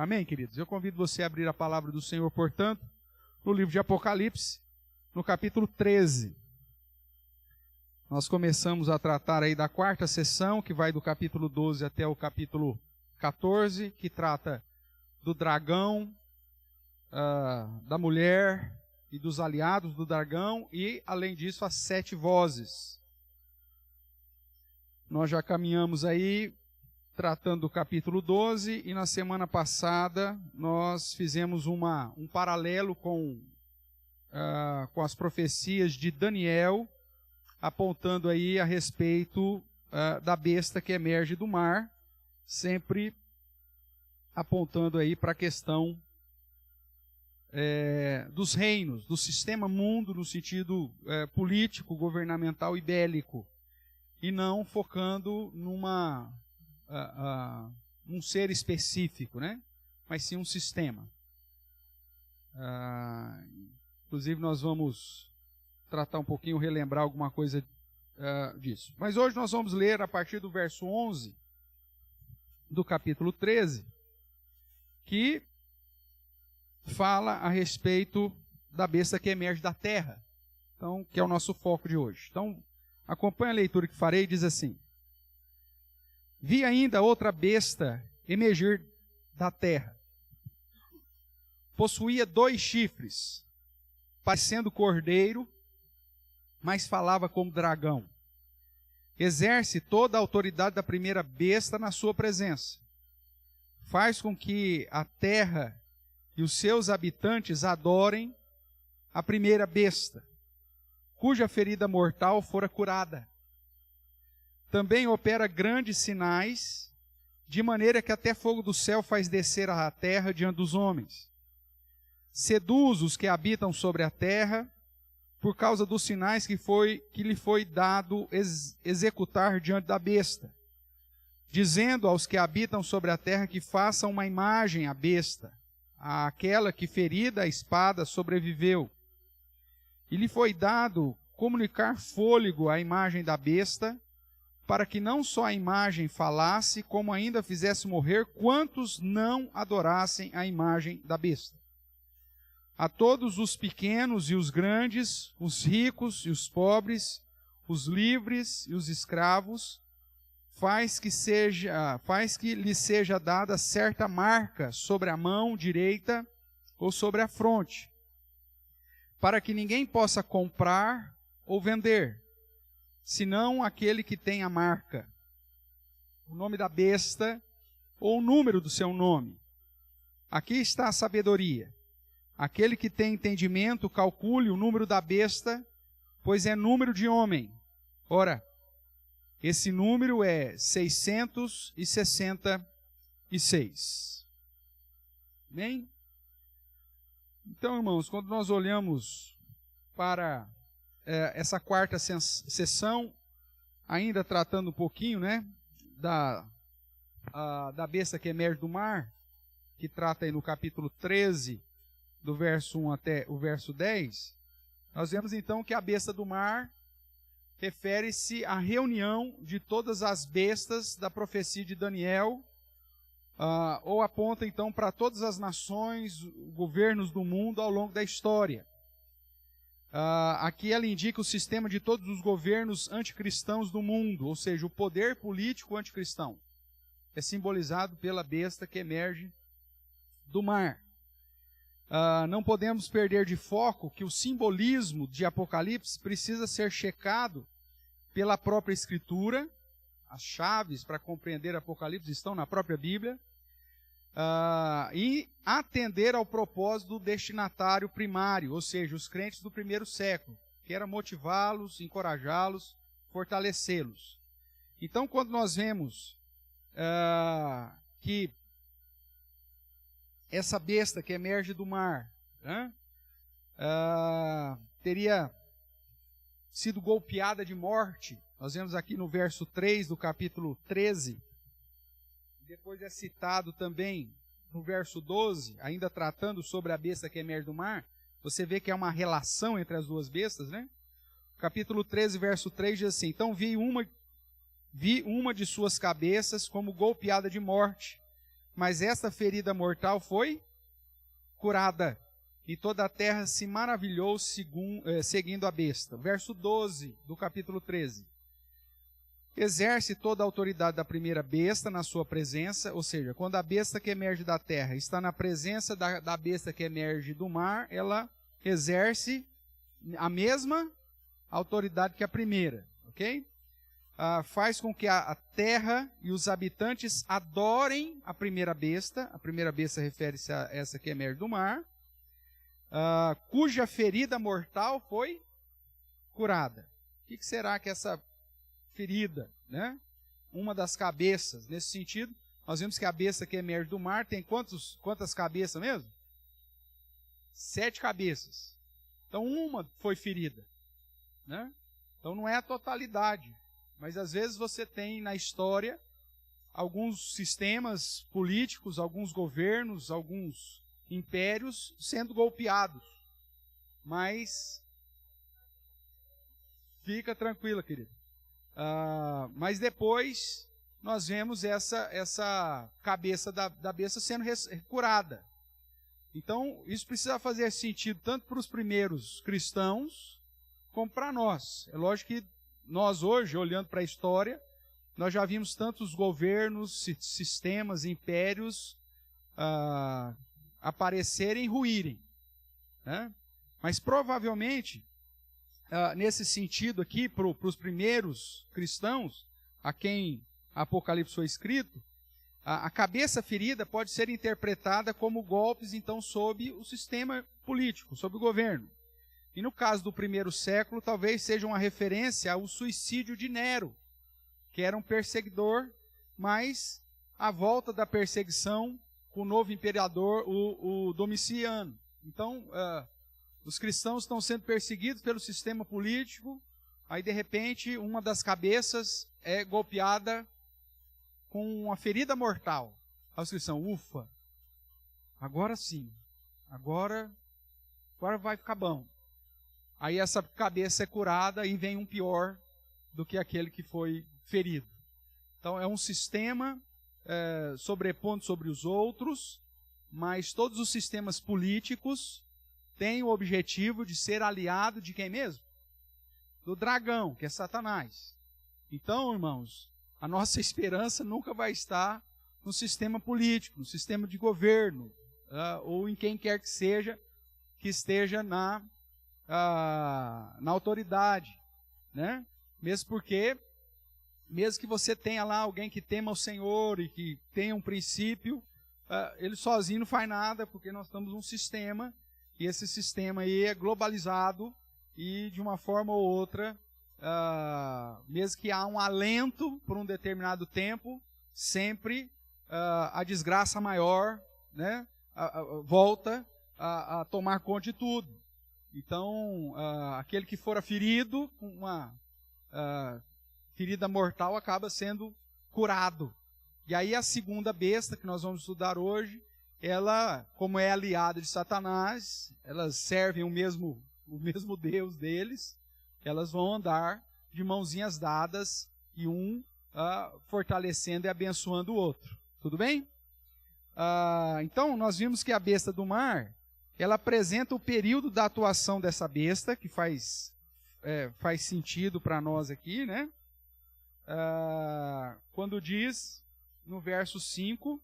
Amém, queridos? Eu convido você a abrir a palavra do Senhor, portanto, no livro de Apocalipse, no capítulo 13. Nós começamos a tratar aí da quarta sessão, que vai do capítulo 12 até o capítulo 14, que trata do dragão, da mulher e dos aliados do dragão, e, além disso, as 7 vozes. Nós já caminhamos aí tratando do capítulo 12, e na semana passada nós fizemos um paralelo com as profecias de Daniel, apontando aí a respeito da besta que emerge do mar, sempre apontando aí para a questão dos reinos, do sistema mundo no sentido político, governamental e bélico, e não focando um ser específico, né? Mas sim um sistema. Inclusive nós vamos tratar um pouquinho, relembrar alguma coisa disso. Mas hoje nós vamos ler a partir do verso 11 do capítulo 13, que fala a respeito da besta que emerge da terra, então, que é o nosso foco de hoje. Então, acompanhe a leitura que farei, diz assim: Vi ainda outra besta emergir da terra. Possuía 2 chifres, parecendo cordeiro, mas falava como dragão. Exerce toda a autoridade da primeira besta na sua presença. Faz com que a terra e os seus habitantes adorem a primeira besta, cuja ferida mortal fora curada. Também opera grandes sinais, de maneira que até fogo do céu faz descer à terra diante dos homens. Seduz os que habitam sobre a terra, por causa dos sinais que lhe foi dado executar diante da besta, dizendo aos que habitam sobre a terra que façam uma imagem à besta, àquela que ferida a espada sobreviveu. E lhe foi dado comunicar fôlego à imagem da besta, para que não só a imagem falasse, como ainda fizesse morrer quantos não adorassem a imagem da besta. A todos os pequenos e os grandes, os ricos e os pobres, os livres e os escravos, faz que lhe seja dada certa marca sobre a mão direita ou sobre a fronte, para que ninguém possa comprar ou vender, senão aquele que tem a marca, o nome da besta ou o número do seu nome. Aqui está a sabedoria. Aquele que tem entendimento, calcule o número da besta, pois é número de homem. Ora, esse número é 666. Bem? Então, irmãos, quando nós olhamos para essa quarta sessão, ainda tratando um pouquinho, né, da besta que emerge do mar, que trata aí no capítulo 13, do verso 1 até o verso 10, nós vemos então que a besta do mar refere-se à reunião de todas as bestas da profecia de Daniel, ou aponta então para todas as nações, governos do mundo ao longo da história. Aqui ela indica o sistema de todos os governos anticristãos do mundo, ou seja, o poder político anticristão. É simbolizado pela besta que emerge do mar. Não podemos perder de foco que o simbolismo de Apocalipse precisa ser checado pela própria Escritura. As chaves para compreender Apocalipse estão na própria Bíblia. E atender ao propósito do destinatário primário, ou seja, os crentes do primeiro século, que era motivá-los, encorajá-los, fortalecê-los. Então, quando nós vemos que essa besta que emerge do mar teria sido golpeada de morte, nós vemos aqui no verso 3 do capítulo 13, depois é citado também no verso 12, ainda tratando sobre a besta que emerge do mar. Você vê que é uma relação entre as duas bestas, né? Capítulo 13, verso 3 diz assim: Então vi uma de suas cabeças como golpeada de morte, mas esta ferida mortal foi curada, e toda a terra se maravilhou seguindo a besta. Verso 12 do capítulo 13. Exerce toda a autoridade da primeira besta na sua presença, ou seja, quando a besta que emerge da terra está na presença da besta que emerge do mar, ela exerce a mesma autoridade que a primeira, ok? Faz com que a terra e os habitantes adorem a primeira besta refere-se a essa que emerge do mar, cuja ferida mortal foi curada. O que será que essa ferida, né? Uma das cabeças, nesse sentido, nós vimos que a besta que emerge do mar tem quantas cabeças mesmo? 7 cabeças. Então uma foi ferida, né? Então não é a totalidade, mas às vezes você tem na história alguns sistemas políticos, alguns governos, alguns impérios sendo golpeados. Mas fica tranquila, querido. Mas depois nós vemos essa cabeça da besta sendo curada. Então, isso precisa fazer sentido tanto para os primeiros cristãos, como para nós. É lógico que nós hoje, olhando para a história, nós já vimos tantos governos, sistemas, impérios aparecerem e ruírem, né? Mas provavelmente, nesse sentido aqui, para os primeiros cristãos, a quem Apocalipse foi escrito, a cabeça ferida pode ser interpretada como golpes, então, sob o sistema político, sob o governo. E no caso do primeiro século, talvez seja uma referência ao suicídio de Nero, que era um perseguidor, mas a volta da perseguição com o novo imperador, o Domiciano. Então, os cristãos estão sendo perseguidos pelo sistema político, aí de repente uma das cabeças é golpeada com uma ferida mortal. Aí os cristãos, ufa, agora sim, agora vai ficar bom. Aí essa cabeça é curada e vem um pior do que aquele que foi ferido. Então é um sistema sobrepondo sobre os outros, mas todos os sistemas políticos têm o objetivo de ser aliado de quem mesmo? Do dragão, que é Satanás. Então, irmãos, a nossa esperança nunca vai estar no sistema político, no sistema de governo, ou em quem quer que seja que esteja na autoridade, né? Mesmo porque, mesmo que você tenha lá alguém que tema o Senhor e que tenha um princípio, ele sozinho não faz nada, porque nós estamos num sistema, e esse sistema aí é globalizado, e de uma forma ou outra, mesmo que há um alento por um determinado tempo, sempre a desgraça maior, né, volta a tomar conta de tudo. Então, aquele que fora ferido, com uma ferida mortal, acaba sendo curado. E aí a segunda besta, que nós vamos estudar hoje, ela, como é aliada de Satanás, elas servem o mesmo Deus deles, elas vão andar de mãozinhas dadas e um fortalecendo e abençoando o outro. Tudo bem? Então, nós vimos que a besta do mar, ela apresenta o período da atuação dessa besta, que faz sentido para nós aqui, né? Quando diz, no verso 5,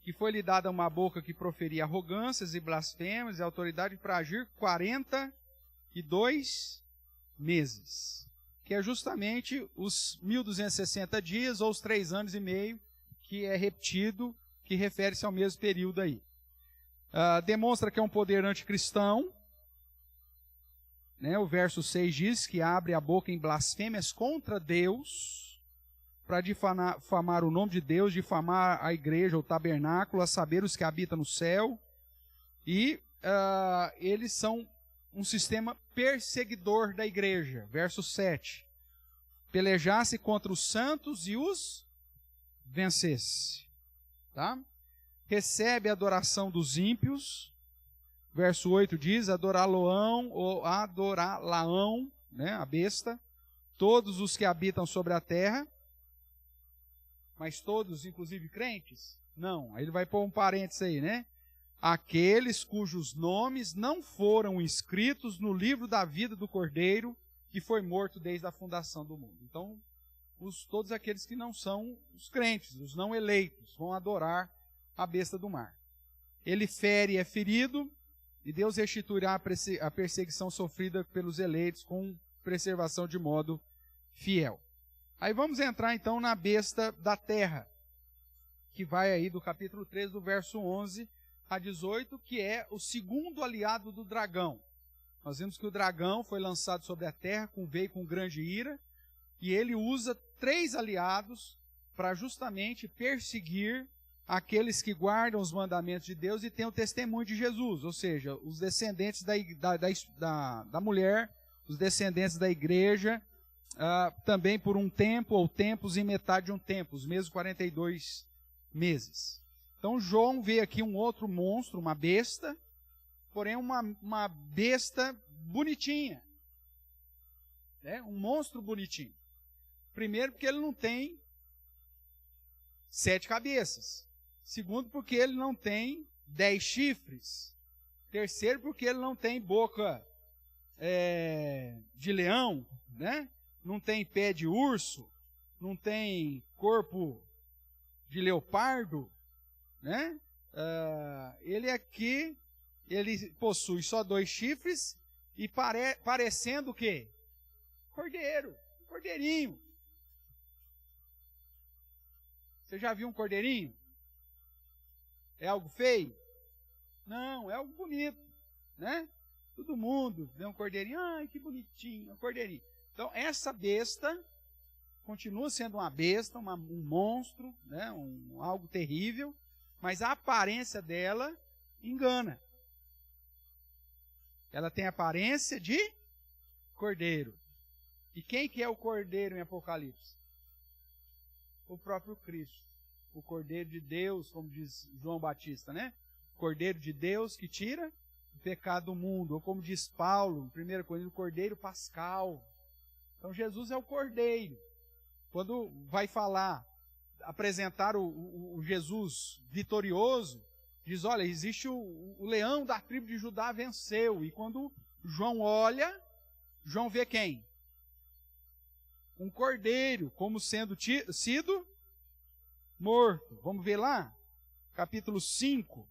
que foi-lhe dada uma boca que proferia arrogâncias e blasfêmias e autoridade para agir 42 meses, que é justamente os 1260 dias ou os 3 anos e meio, que é repetido, que refere-se ao mesmo período aí. Demonstra que é um poder anticristão, né? O verso 6 diz que abre a boca em blasfêmias contra Deus, para difamar o nome de Deus, difamar a igreja, o tabernáculo, a saber, os que habitam no céu. E eles são um sistema perseguidor da igreja. Verso 7. Pelejasse contra os santos e os vencesse. Tá? Recebe a adoração dos ímpios. Verso 8 diz, adorá-lo-ão, ou adorá-la-ão, né, a besta, todos os que habitam sobre a terra, mas todos, inclusive crentes? Não, aí ele vai pôr um parênteses aí, né? Aqueles cujos nomes não foram inscritos no livro da vida do Cordeiro, que foi morto desde a fundação do mundo. Então, todos aqueles que não são os crentes, os não eleitos, vão adorar a besta do mar. Ele fere e é ferido, e Deus restituirá a perseguição sofrida pelos eleitos com preservação de modo fiel. Aí vamos entrar então na besta da terra, que vai aí do capítulo 3, do verso 11 a 18, que é o segundo aliado do dragão. Nós vimos que o dragão foi lançado sobre a terra, veio com grande ira, e ele usa 3 aliados para justamente perseguir aqueles que guardam os mandamentos de Deus e têm o testemunho de Jesus, ou seja, os descendentes da mulher, os descendentes da igreja, também por um tempo ou tempos e metade de um tempo, os mesmos 42 meses. Então João vê aqui um outro monstro, uma besta, porém uma besta bonitinha, né? Um monstro bonitinho. Primeiro porque ele não tem 7 cabeças. Segundo porque ele não tem 10 chifres. Terceiro porque ele não tem boca de leão, né? Não tem pé de urso, não tem corpo de leopardo, né? Ele possui só 2 chifres e parecendo o quê? Cordeiro, um cordeirinho. Você já viu um cordeirinho? É algo feio? Não, é algo bonito, né? Todo mundo vê um cordeirinho, ai, que bonitinho, um cordeirinho. Então, essa besta continua sendo uma besta, um monstro, né? Algo terrível, mas a aparência dela engana. Ela tem a aparência de cordeiro. E quem que é o cordeiro em Apocalipse? O próprio Cristo. O cordeiro de Deus, como diz João Batista, né? O cordeiro de Deus que tira o pecado do mundo. Ou como diz Paulo, em 1 Coríntios, o cordeiro pascal. Então Jesus é o cordeiro. Quando vai apresentar o Jesus vitorioso, diz, olha, existe o leão da tribo de Judá venceu. E quando João olha, João vê quem? Um cordeiro, como sendo sido morto. Vamos ver lá, capítulo 5.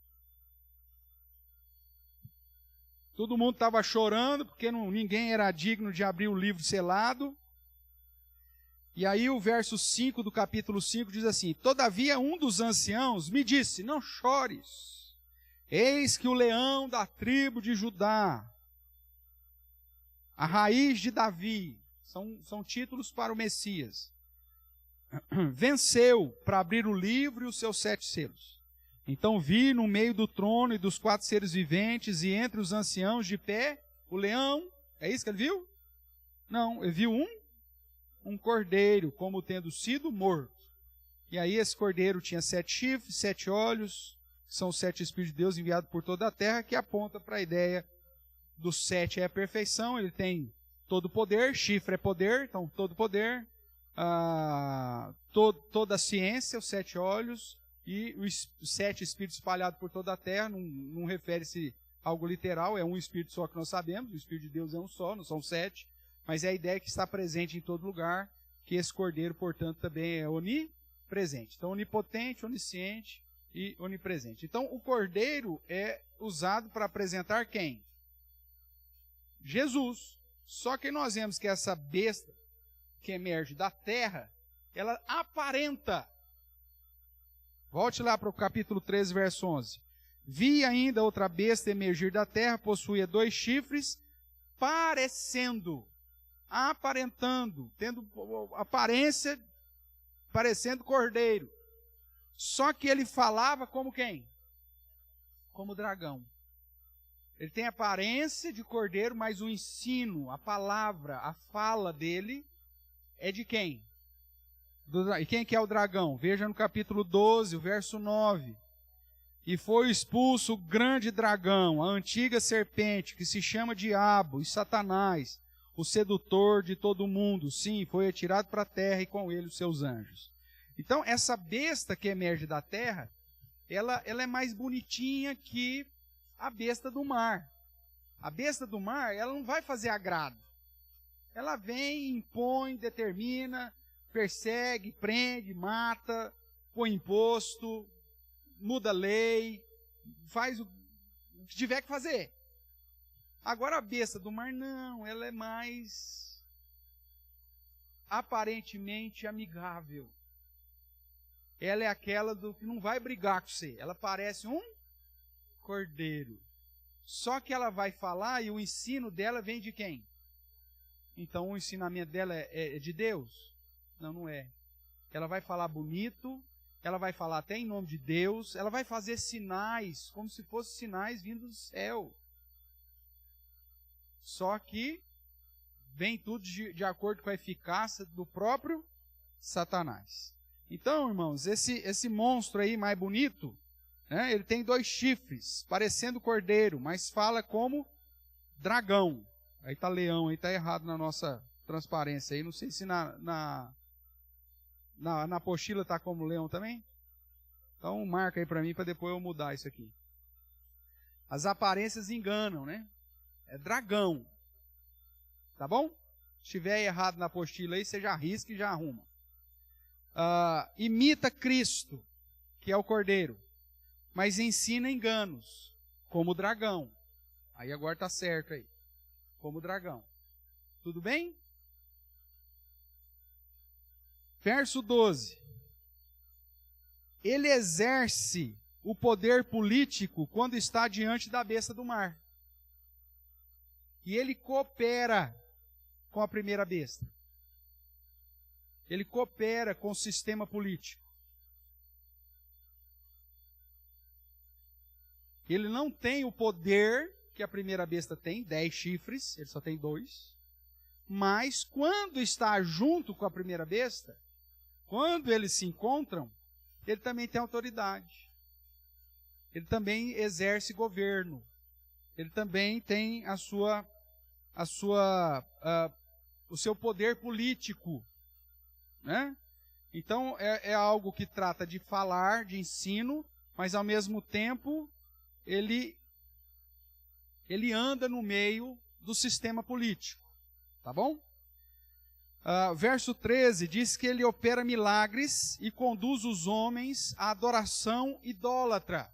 Todo mundo estava chorando, porque ninguém era digno de abrir o livro selado. E aí o verso 5 do capítulo 5 diz assim, todavia um dos anciãos me disse, não chores, eis que o leão da tribo de Judá, a raiz de Davi, são títulos para o Messias, venceu para abrir o livro e os seus 7 selos. Então vi no meio do trono e dos 4 seres viventes e entre os anciãos de pé, o leão, é isso que ele viu? Não, ele viu um cordeiro, como tendo sido morto. E aí esse cordeiro tinha 7 chifres, 7 olhos, que são os 7 Espíritos de Deus enviados por toda a terra, que aponta para a ideia do 7 é a perfeição, ele tem todo poder, chifre é poder, então todo poder, toda a ciência, os 7 olhos, e os 7 Espíritos espalhados por toda a terra, não refere-se a algo literal, é um Espírito só que nós sabemos, o Espírito de Deus é um só, não são 7, mas é a ideia que está presente em todo lugar, que esse cordeiro, portanto, também é onipresente. Então, onipotente, onisciente e onipresente. Então, o cordeiro é usado para apresentar quem? Jesus. Só que nós vemos que essa besta que emerge da terra, ela aparenta. Volte lá para o capítulo 13, verso 11. Vi ainda outra besta emergir da terra, possuía 2 chifres, aparentando, tendo aparência, parecendo cordeiro. Só que ele falava como quem? Como dragão. Ele tem aparência de cordeiro, mas o ensino, a palavra, a fala dele é de quem? E quem que é o dragão? Veja no capítulo 12, o verso 9. E foi expulso o grande dragão, a antiga serpente, que se chama Diabo e Satanás, o sedutor de todo o mundo. Sim, foi atirado para a terra e com ele os seus anjos. Então, essa besta que emerge da terra, ela é mais bonitinha que a besta do mar. A besta do mar, ela não vai fazer agrado. Ela vem, impõe, determina, persegue, prende, mata, põe imposto, muda lei, faz o que tiver que fazer. Agora a besta do mar não, ela é mais aparentemente amigável. Ela é aquela do que não vai brigar com você. Ela parece um cordeiro. Só que ela vai falar e o ensino dela vem de quem? Então o ensinamento dela é de Deus? Não, não é. Ela vai falar bonito, ela vai falar até em nome de Deus, ela vai fazer sinais, como se fossem sinais vindo do céu. Só que vem tudo de acordo com a eficácia do próprio Satanás. Então, irmãos, esse monstro aí mais bonito, né, ele tem 2 chifres, parecendo cordeiro, mas fala como dragão. Aí está leão, aí está errado na nossa transparência. Aí não sei se na apostila está como leão também. Então marca aí para mim, para depois eu mudar isso aqui. As aparências enganam, né? É dragão. Tá bom? Se estiver errado na apostila aí, você já risca e já arruma. Imita Cristo, que é o cordeiro, mas ensina enganos, como o dragão. Aí agora está certo aí. Como o dragão. Tudo bem? Verso 12. Ele exerce o poder político quando está diante da besta do mar. E ele coopera com a primeira besta. Ele coopera com o sistema político. Ele não tem o poder que a primeira besta tem, 10 chifres, ele só tem 2. Mas quando está junto com a primeira besta, quando eles se encontram, ele também tem autoridade. Ele também exerce governo. Ele também tem o seu poder político. Né? Então é algo que trata de falar, de ensino, mas ao mesmo tempo ele anda no meio do sistema político. Tá bom? Verso 13 diz que ele opera milagres e conduz os homens à adoração idólatra.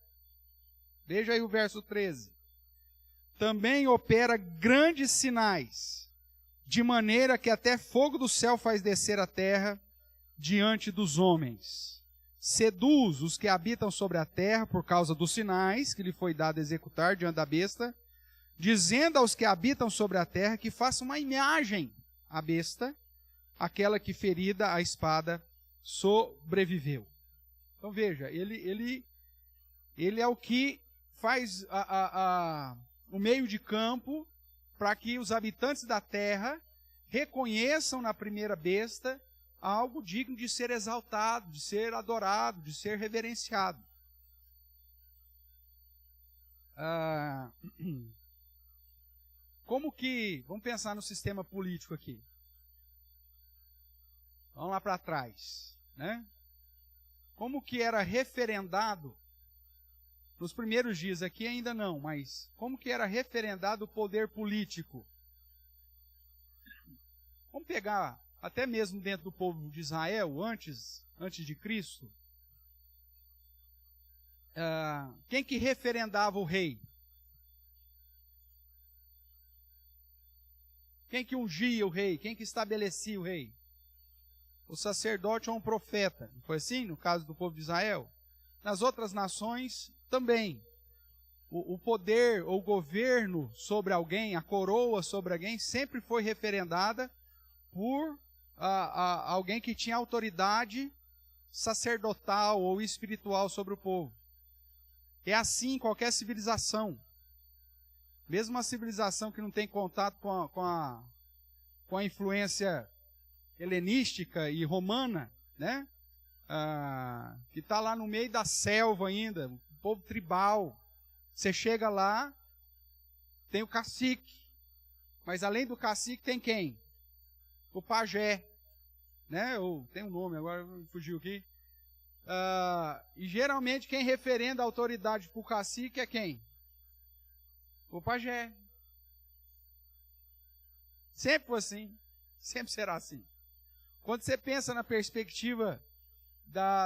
Veja aí o verso 13. Também opera grandes sinais, de maneira que até fogo do céu faz descer a terra diante dos homens. Seduz os que habitam sobre a terra por causa dos sinais que lhe foi dado executar diante da besta, dizendo aos que habitam sobre a terra que façam uma imagem à besta, aquela que ferida a espada sobreviveu. Então veja, ele é o que faz o meio de campo para que os habitantes da terra reconheçam na primeira besta algo digno de ser exaltado, de ser adorado, de ser reverenciado. Vamos pensar no sistema político aqui. Vamos lá para trás, né? Como que era referendado, nos primeiros dias aqui ainda não, mas como que era referendado o poder político? Vamos pegar até mesmo dentro do povo de Israel, antes de Cristo. Quem que referendava o rei? Quem que ungia o rei? Quem que estabelecia o rei? O sacerdote ou um profeta. Não foi assim no caso do povo de Israel? Nas outras nações também. O poder ou o governo sobre alguém, a coroa sobre alguém, sempre foi referendada por alguém que tinha autoridade sacerdotal ou espiritual sobre o povo. É assim em qualquer civilização. Mesmo uma civilização que não tem contato com a influência helenística e romana, né? Que está lá no meio da selva ainda, um povo tribal. Você chega lá, tem o cacique, mas além do cacique tem quem? O pajé, né? Tem um nome, agora fugiu aqui. E geralmente quem referenda a autoridade para o cacique é quem? O pajé. Sempre foi assim, sempre será assim. Quando você pensa na perspectiva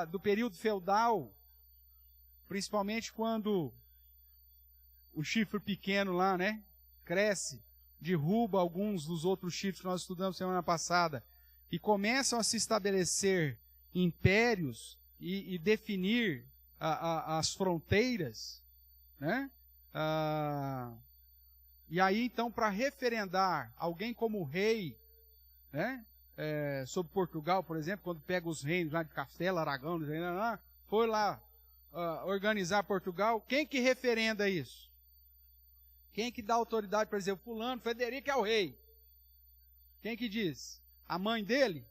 do período feudal, principalmente quando o chifre pequeno lá, né, cresce, derruba alguns dos outros chifres que nós estudamos semana passada, e começam a se estabelecer impérios e definir as fronteiras, né? E aí, então, para referendar alguém como rei, né? Sobre Portugal, por exemplo, quando pega os reinos lá de Castela, Aragão, foi lá organizar Portugal, quem que referenda isso? Quem que dá autoridade para dizer, o fulano, Frederico é o rei? Quem que diz? A mãe dele?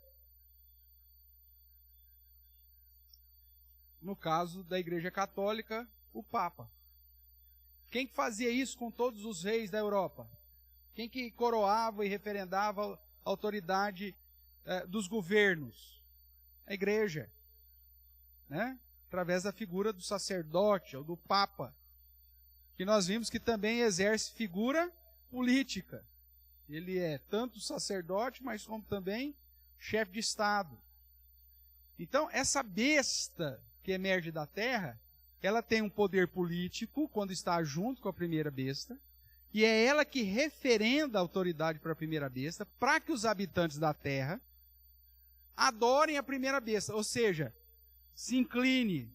No caso da Igreja Católica, o Papa. Quem que fazia isso com todos os reis da Europa? Quem que coroava e referendava a autoridade dos governos? A Igreja, né? Através da figura do sacerdote ou do Papa, que nós vimos que também exerce figura política. Ele é tanto sacerdote, mas como também chefe de Estado. Então, essa besta que emerge da terra, ela tem um poder político quando está junto com a primeira besta, e é ela que referenda a autoridade para a primeira besta, para que os habitantes da terra adorem a primeira besta, ou seja, se incline,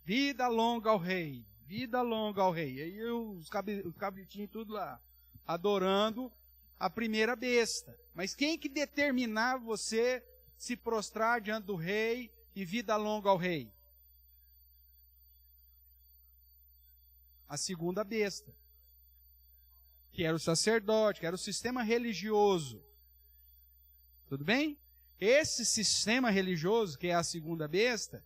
vida longa ao rei, vida longa ao rei. E aí os cabritinhos tudo lá, adorando a primeira besta. Mas quem que determinava você se prostrar diante do rei e vida longa ao rei? A segunda besta, que era o sacerdote, que era o sistema religioso. Tudo bem? Esse sistema religioso, que é a segunda besta,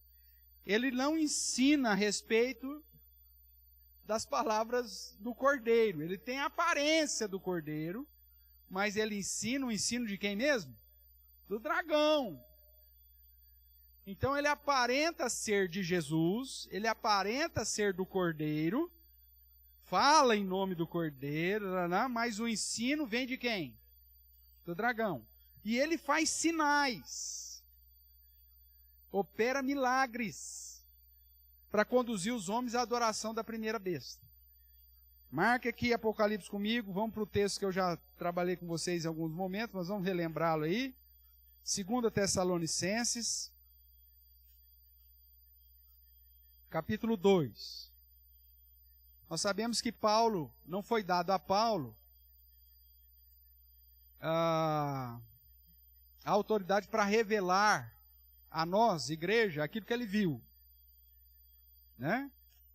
ele não ensina a respeito das palavras do cordeiro. Ele tem a aparência do cordeiro, mas ele ensina o ensino de quem mesmo? Do dragão. Então ele aparenta ser de Jesus, ele aparenta ser do cordeiro, fala em nome do cordeiro, mas o ensino vem de quem? Do dragão. E ele faz sinais, opera milagres, para conduzir os homens à adoração da primeira besta. Marque aqui Apocalipse comigo, vamos para o texto que eu já trabalhei com vocês em alguns momentos, mas vamos relembrá-lo aí. 2 Tessalonicenses, capítulo 2. Nós sabemos que Paulo, não foi dado a Paulo a autoridade para revelar a nós, igreja, aquilo que ele viu. Né?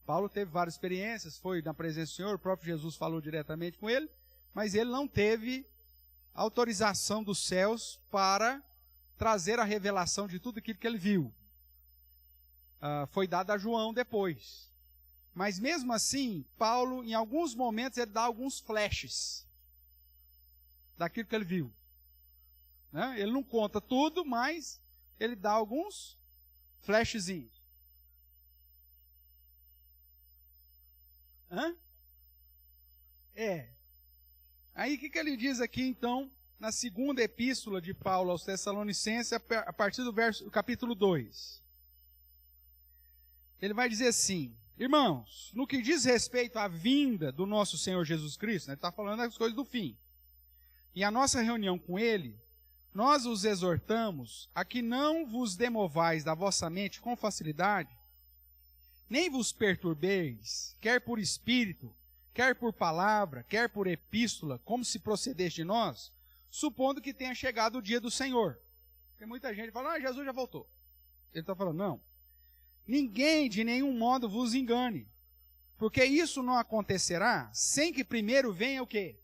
Paulo teve várias experiências, foi na presença do Senhor, o próprio Jesus falou diretamente com ele, mas ele não teve autorização dos céus para trazer a revelação de tudo aquilo que ele viu. Foi dado a João depois. Mas mesmo assim, Paulo, em alguns momentos, ele dá alguns flashes daquilo que ele viu. Né? Ele não conta tudo, mas ele dá alguns flashzinhos. Aí o que ele diz aqui, então, na segunda epístola de Paulo aos Tessalonicenses, a partir do capítulo 2. Ele vai dizer assim: irmãos, no que diz respeito à vinda do nosso Senhor Jesus Cristo, ele está falando das coisas do fim, e a nossa reunião com Ele, nós os exortamos a que não vos demovais da vossa mente com facilidade, nem vos perturbeis, quer por espírito, quer por palavra, quer por epístola, como se procedesse de nós, supondo que tenha chegado o dia do Senhor. Porque muita gente fala, Jesus já voltou. Ele está falando, não. Ninguém de nenhum modo vos engane, porque isso não acontecerá sem que primeiro venha o quê?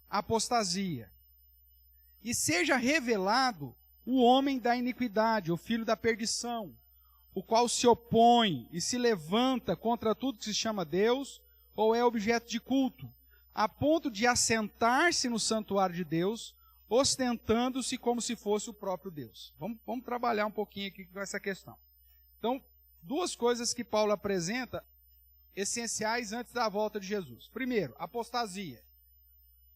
Apostasia. E seja revelado o homem da iniquidade, o filho da perdição, o qual se opõe e se levanta contra tudo que se chama Deus ou é objeto de culto, a ponto de assentar-se no santuário de Deus, ostentando-se como se fosse o próprio Deus. Vamos trabalhar um pouquinho aqui com essa questão. Então, duas coisas que Paulo apresenta essenciais antes da volta de Jesus. Primeiro, apostasia.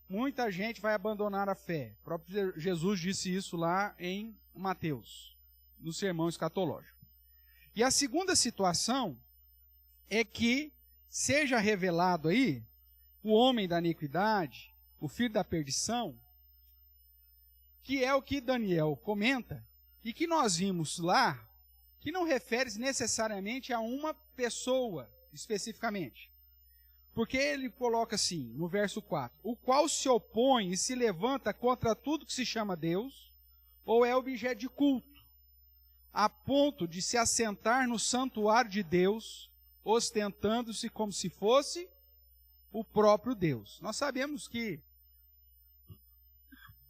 Muita gente vai abandonar a fé. O próprio Jesus disse isso lá em Mateus, no sermão escatológico. E a segunda situação é que seja revelado aí o homem da iniquidade, o filho da perdição, que é o que Daniel comenta, e que nós vimos lá, que não refere-se necessariamente a uma pessoa, especificamente. Porque ele coloca assim, no verso 4, o qual se opõe e se levanta contra tudo que se chama Deus, ou é objeto de culto, a ponto de se assentar no santuário de Deus, ostentando-se como se fosse o próprio Deus. Nós sabemos que,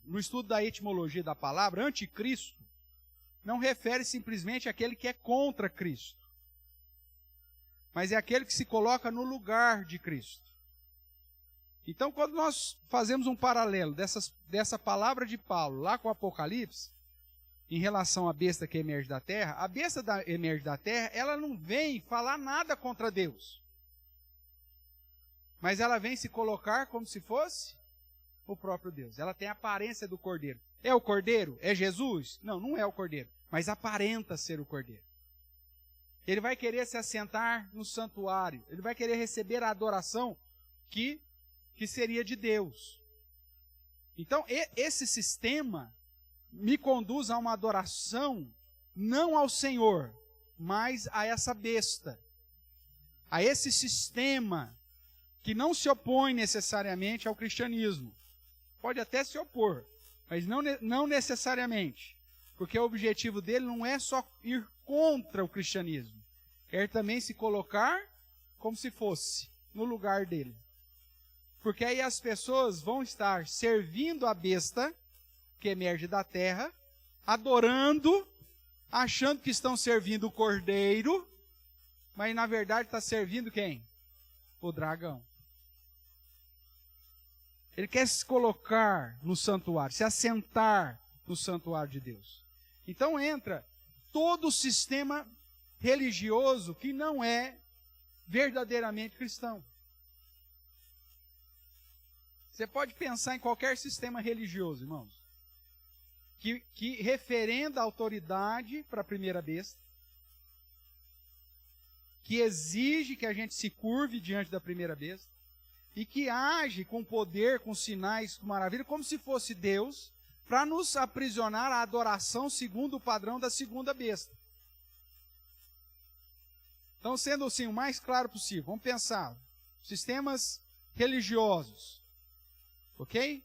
no estudo da etimologia da palavra, anticristo não refere simplesmente àquele que é contra Cristo, mas é aquele que se coloca no lugar de Cristo. Então, quando nós fazemos um paralelo dessa palavra de Paulo lá com o Apocalipse, em relação à besta que emerge da terra, a besta emerge da terra, ela não vem falar nada contra Deus, mas ela vem se colocar como se fosse o próprio Deus. Ela tem a aparência do cordeiro. É o cordeiro? É Jesus? Não, não é o cordeiro, mas aparenta ser o cordeiro. Ele vai querer se assentar no santuário, ele vai querer receber a adoração que seria de Deus. Então, esse sistema me conduz a uma adoração, não ao Senhor, mas a essa besta, a esse sistema que não se opõe necessariamente ao cristianismo. Pode até se opor, mas não necessariamente, porque o objetivo dele não é só ir contra o cristianismo, é também se colocar como se fosse no lugar dele. Porque aí as pessoas vão estar servindo a besta que emerge da terra, adorando, achando que estão servindo o cordeiro, mas na verdade está servindo quem? O dragão. Ele quer se colocar no santuário, se assentar no santuário de Deus. Então entra todo o sistema religioso que não é verdadeiramente cristão. Você pode pensar em qualquer sistema religioso, irmãos, que referenda a autoridade para a primeira besta, que exige que a gente se curve diante da primeira besta, e que age com poder, com sinais, com maravilha, como se fosse Deus, para nos aprisionar à adoração segundo o padrão da segunda besta. Então, sendo assim o mais claro possível, vamos pensar, sistemas religiosos, ok?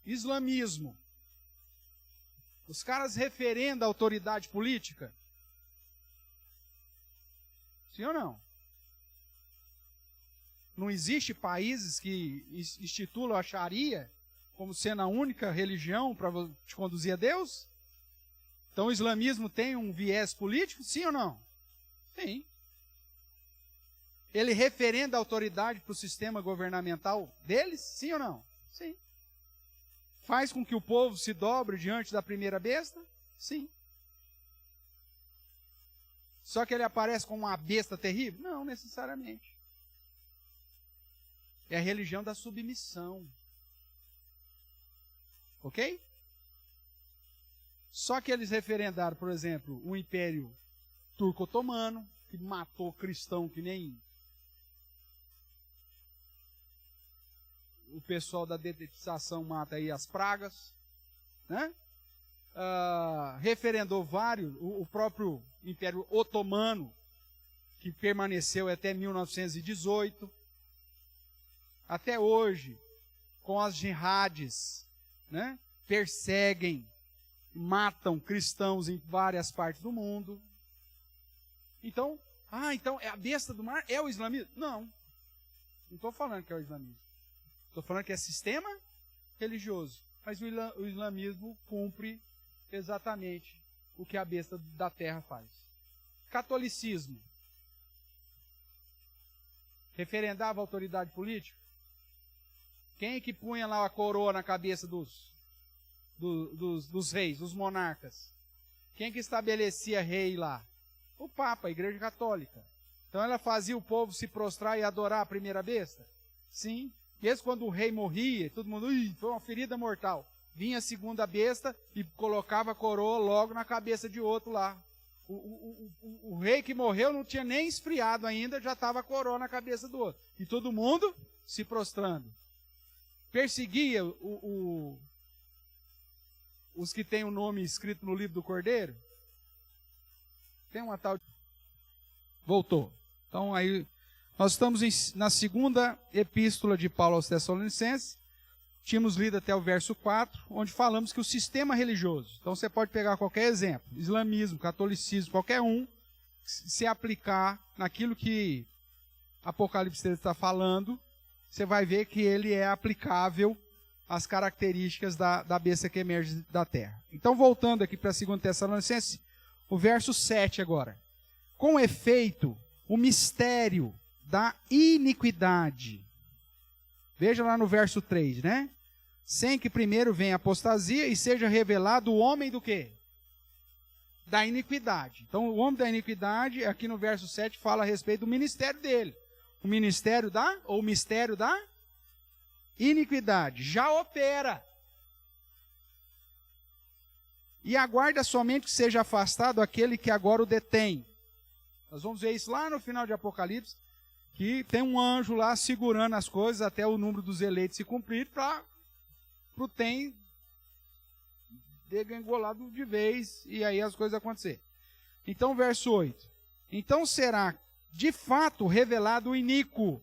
Islamismo. Os caras referendam a autoridade política? Sim ou não? Não existe países que institulam a Sharia como sendo a única religião para te conduzir a Deus? Então o islamismo tem um viés político? Sim ou não? Sim. Ele referenda a autoridade para o sistema governamental deles? Sim ou não? Sim. Faz com que o povo se dobre diante da primeira besta? Sim. Só que ele aparece como uma besta terrível? Não, necessariamente. É a religião da submissão. Ok? Só que eles referendaram, por exemplo, o Império Turco-Otomano, que matou cristão que nem o pessoal da detetização mata aí as pragas, né? Referendou vários, o próprio Império Otomano, que permaneceu até 1918, até hoje, com as jihadis, né? Perseguem, matam cristãos em várias partes do mundo. Então, então a besta do mar é o islamismo? Não estou falando que é o islamismo. Estou falando que é sistema religioso. Mas o islamismo cumpre exatamente o que a besta da terra faz. Catolicismo. Referendava a autoridade política? Quem que punha lá a coroa na cabeça dos reis, dos monarcas? Quem que estabelecia rei lá? O Papa, a Igreja Católica. Então ela fazia o povo se prostrar e adorar a primeira besta? Sim. Mesmo quando o rei morria, todo mundo, foi uma ferida mortal. Vinha a segunda besta e colocava a coroa logo na cabeça de outro lá. O rei que morreu não tinha nem esfriado ainda, já estava a coroa na cabeça do outro. E todo mundo se prostrando. Perseguia os que têm o nome escrito no livro do Cordeiro? Tem uma tal... Voltou. Então aí, nós estamos na segunda epístola de Paulo aos Tessalonicenses. Tínhamos lido até o verso 4, onde falamos que o sistema religioso, então você pode pegar qualquer exemplo, islamismo, catolicismo, qualquer um, se aplicar naquilo que Apocalipse 13 está falando, você vai ver que ele é aplicável às características da besta que emerge da terra. Então, voltando aqui para 2 Tessalonicenses, o verso 7 agora. Com efeito, o mistério da iniquidade. Veja lá no verso 3, né? Sem que primeiro venha a apostasia e seja revelado o homem do quê? Da iniquidade. Então, o homem da iniquidade, aqui no verso 7, fala a respeito do ministério dele. O mistério da iniquidade. Já opera. E aguarda somente que seja afastado aquele que agora o detém. Nós vamos ver isso lá no final de Apocalipse, que tem um anjo lá segurando as coisas até o número dos eleitos se cumprir para o tem degringolado de vez e aí as coisas acontecer. Então, verso 8. Então será de fato revelado o iníquo,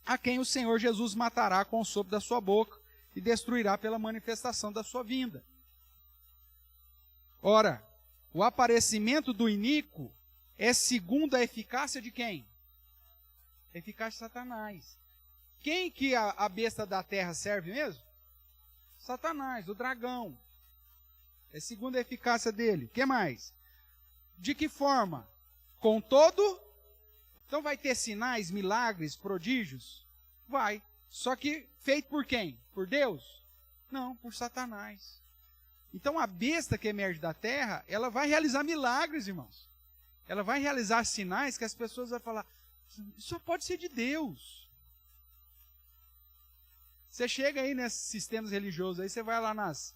a quem o Senhor Jesus matará com o sopro da sua boca e destruirá pela manifestação da sua vinda. Ora, o aparecimento do iníquo é segundo a eficácia de quem? Eficácia de Satanás. Quem que a besta da terra serve mesmo? Satanás, o dragão. É segundo a eficácia dele. O que mais? De que forma? Com todo? Então vai ter sinais, milagres, prodígios? Vai. Só que feito por quem? Por Deus? Não, por Satanás. Então a besta que emerge da terra, ela vai realizar milagres, irmãos. Ela vai realizar sinais que as pessoas vão falar, isso só pode ser de Deus. Você chega aí nesses sistemas religiosos, aí você vai lá nas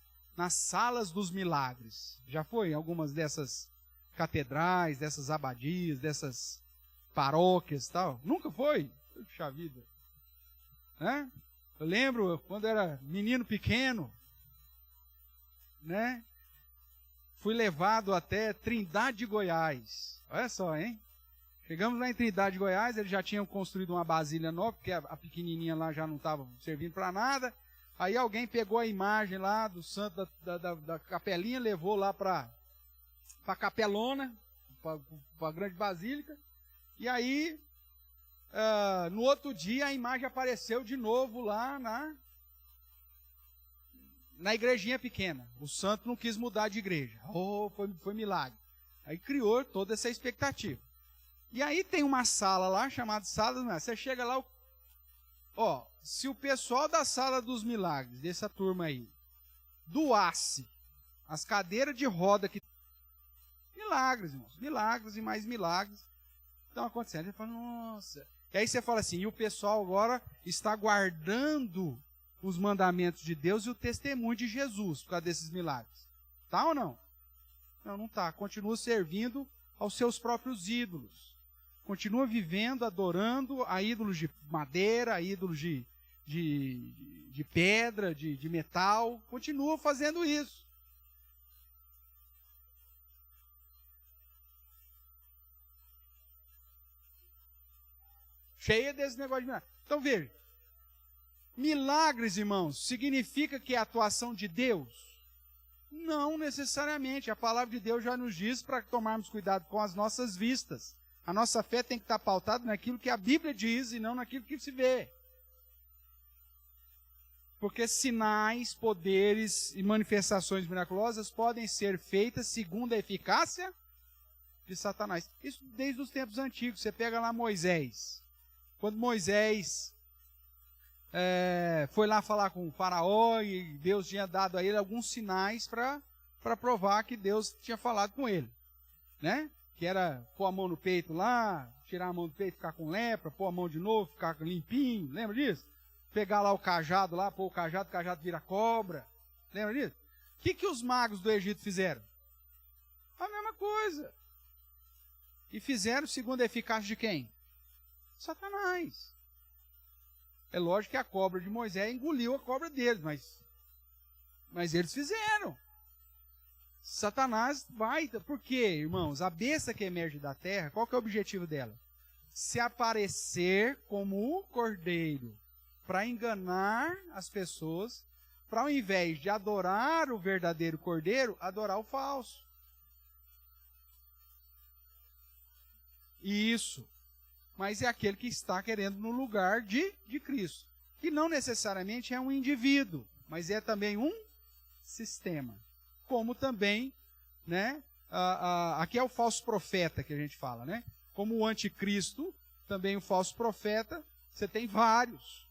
salas dos milagres. Já foi em algumas dessas catedrais, dessas abadias, dessas paróquias e tal? Nunca foi? Puxa vida. Né? Eu lembro quando era menino pequeno, né? Fui levado até Trindade de Goiás. Olha só, hein? Chegamos lá em Trindade de Goiás, eles já tinham construído uma vasilha nova, porque a pequenininha lá já não estava servindo para nada. Aí alguém pegou a imagem lá do santo da capelinha, levou lá para a capelona, para a grande basílica. E aí, no outro dia, a imagem apareceu de novo lá na igrejinha pequena. O santo não quis mudar de igreja. Oh, foi milagre. Aí criou toda essa expectativa. E aí tem uma sala lá, chamada Sala dos Milagres. Você chega lá, se o pessoal da Sala dos Milagres, dessa turma aí, doasse as cadeiras de roda que... Milagres, irmãos. Milagres e mais milagres estão acontecendo. Você fala, nossa... E aí você fala assim, e o pessoal agora está guardando os mandamentos de Deus e o testemunho de Jesus por causa desses milagres. Tá ou não? Não, não tá. Continua servindo aos seus próprios ídolos. Continua vivendo, adorando a ídolos de madeira, a ídolos de pedra, de metal. Continua fazendo isso. Cheia desse negócio de milagre. Então veja. Milagres, irmãos, significa que é a atuação de Deus? Não necessariamente. A palavra de Deus já nos diz para tomarmos cuidado com as nossas vistas. A nossa fé tem que estar pautada naquilo que a Bíblia diz e não naquilo que se vê. Porque sinais, poderes e manifestações miraculosas podem ser feitas segundo a eficácia de Satanás. Isso desde os tempos antigos. Você pega lá Moisés. Quando Moisés foi lá falar com o faraó e Deus tinha dado a ele alguns sinais para para provar que Deus tinha falado com ele, né? Que era pôr a mão no peito lá, tirar a mão do peito, ficar com lepra, pôr a mão de novo, ficar limpinho, lembra disso? Pegar lá o cajado lá, pôr o cajado vira cobra, lembra disso? O que os magos do Egito fizeram? A mesma coisa. E fizeram segundo a eficácia de quem? Satanás. É lógico que a cobra de Moisés engoliu a cobra deles, mas eles fizeram. Satanás vai... Por quê, irmãos? A besta que emerge da terra, qual que é o objetivo dela? Se aparecer como o cordeiro, para enganar as pessoas, para ao invés de adorar o verdadeiro cordeiro, adorar o falso. Isso. Mas é aquele que está querendo no lugar de Cristo. Que não necessariamente é um indivíduo, mas é também um sistema. Como também, né, aqui é o falso profeta que a gente fala, né? Como o anticristo, também o falso profeta, você tem vários.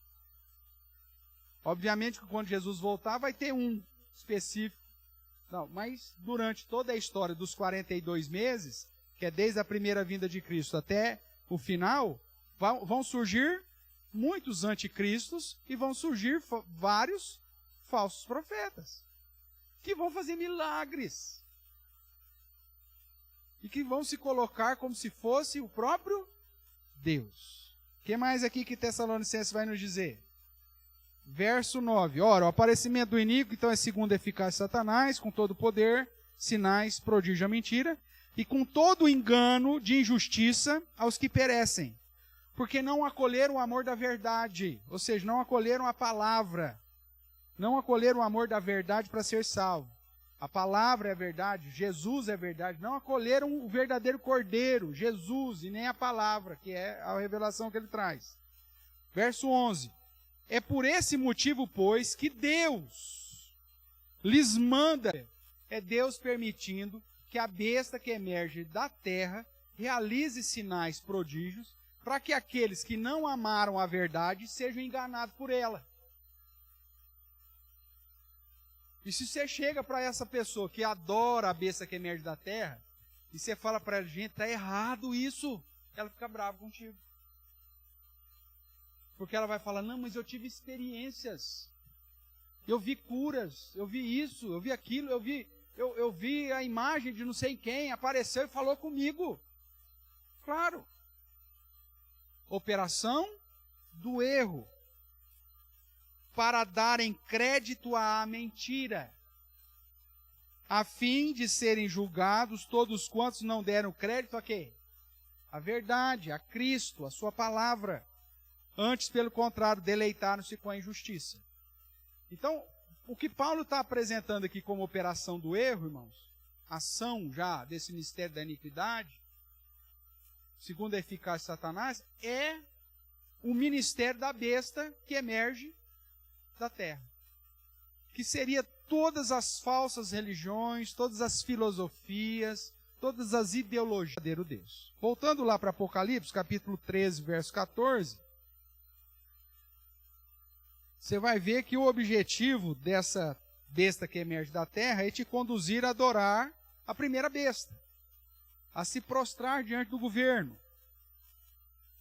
Obviamente que quando Jesus voltar vai ter um específico. Não, mas durante toda a história dos 42 meses, que é desde a primeira vinda de Cristo até o final, vão surgir muitos anticristos e vão surgir vários falsos profetas, que vão fazer milagres e que vão se colocar como se fosse o próprio Deus. O que mais aqui que Tessalonicenses vai nos dizer? Verso 9. Ora, o aparecimento do iníquo, então, é segundo a eficácia de Satanás, com todo poder, sinais, prodígio, a mentira, e com todo engano de injustiça aos que perecem, porque não acolheram o amor da verdade, ou seja, não acolheram a palavra, não acolheram o amor da verdade para ser salvo. A palavra é a verdade, Jesus é a verdade, não acolheram o verdadeiro cordeiro, Jesus, e nem a palavra, que é a revelação que ele traz. Verso 11. É por esse motivo, pois, que Deus lhes manda, é Deus permitindo que a besta que emerge da terra realize sinais, prodígios, para que aqueles que não amaram a verdade sejam enganados por ela. E se você chega para essa pessoa que adora a besta que emerge da terra, e você fala para ela, gente, está errado isso, ela fica brava contigo. Porque ela vai falar, não, mas eu tive experiências, eu vi curas, eu vi isso, eu vi aquilo, eu vi a imagem de não sei quem, apareceu e falou comigo. Claro. Operação do erro. Para darem crédito à mentira. A fim de serem julgados todos quantos não deram crédito a quê? A verdade, a Cristo, a sua palavra. Antes, pelo contrário, deleitaram-se com a injustiça. Então, o que Paulo está apresentando aqui como operação do erro, irmãos, ação já desse mistério da iniquidade, segundo a eficácia de Satanás, é o ministério da besta que emerge da terra. Que seria todas as falsas religiões, todas as filosofias, todas as ideologias do verdadeiro Deus. Voltando lá para Apocalipse, capítulo 13, verso 14, você vai ver que o objetivo dessa besta que emerge da terra é te conduzir a adorar a primeira besta, a se prostrar diante do governo.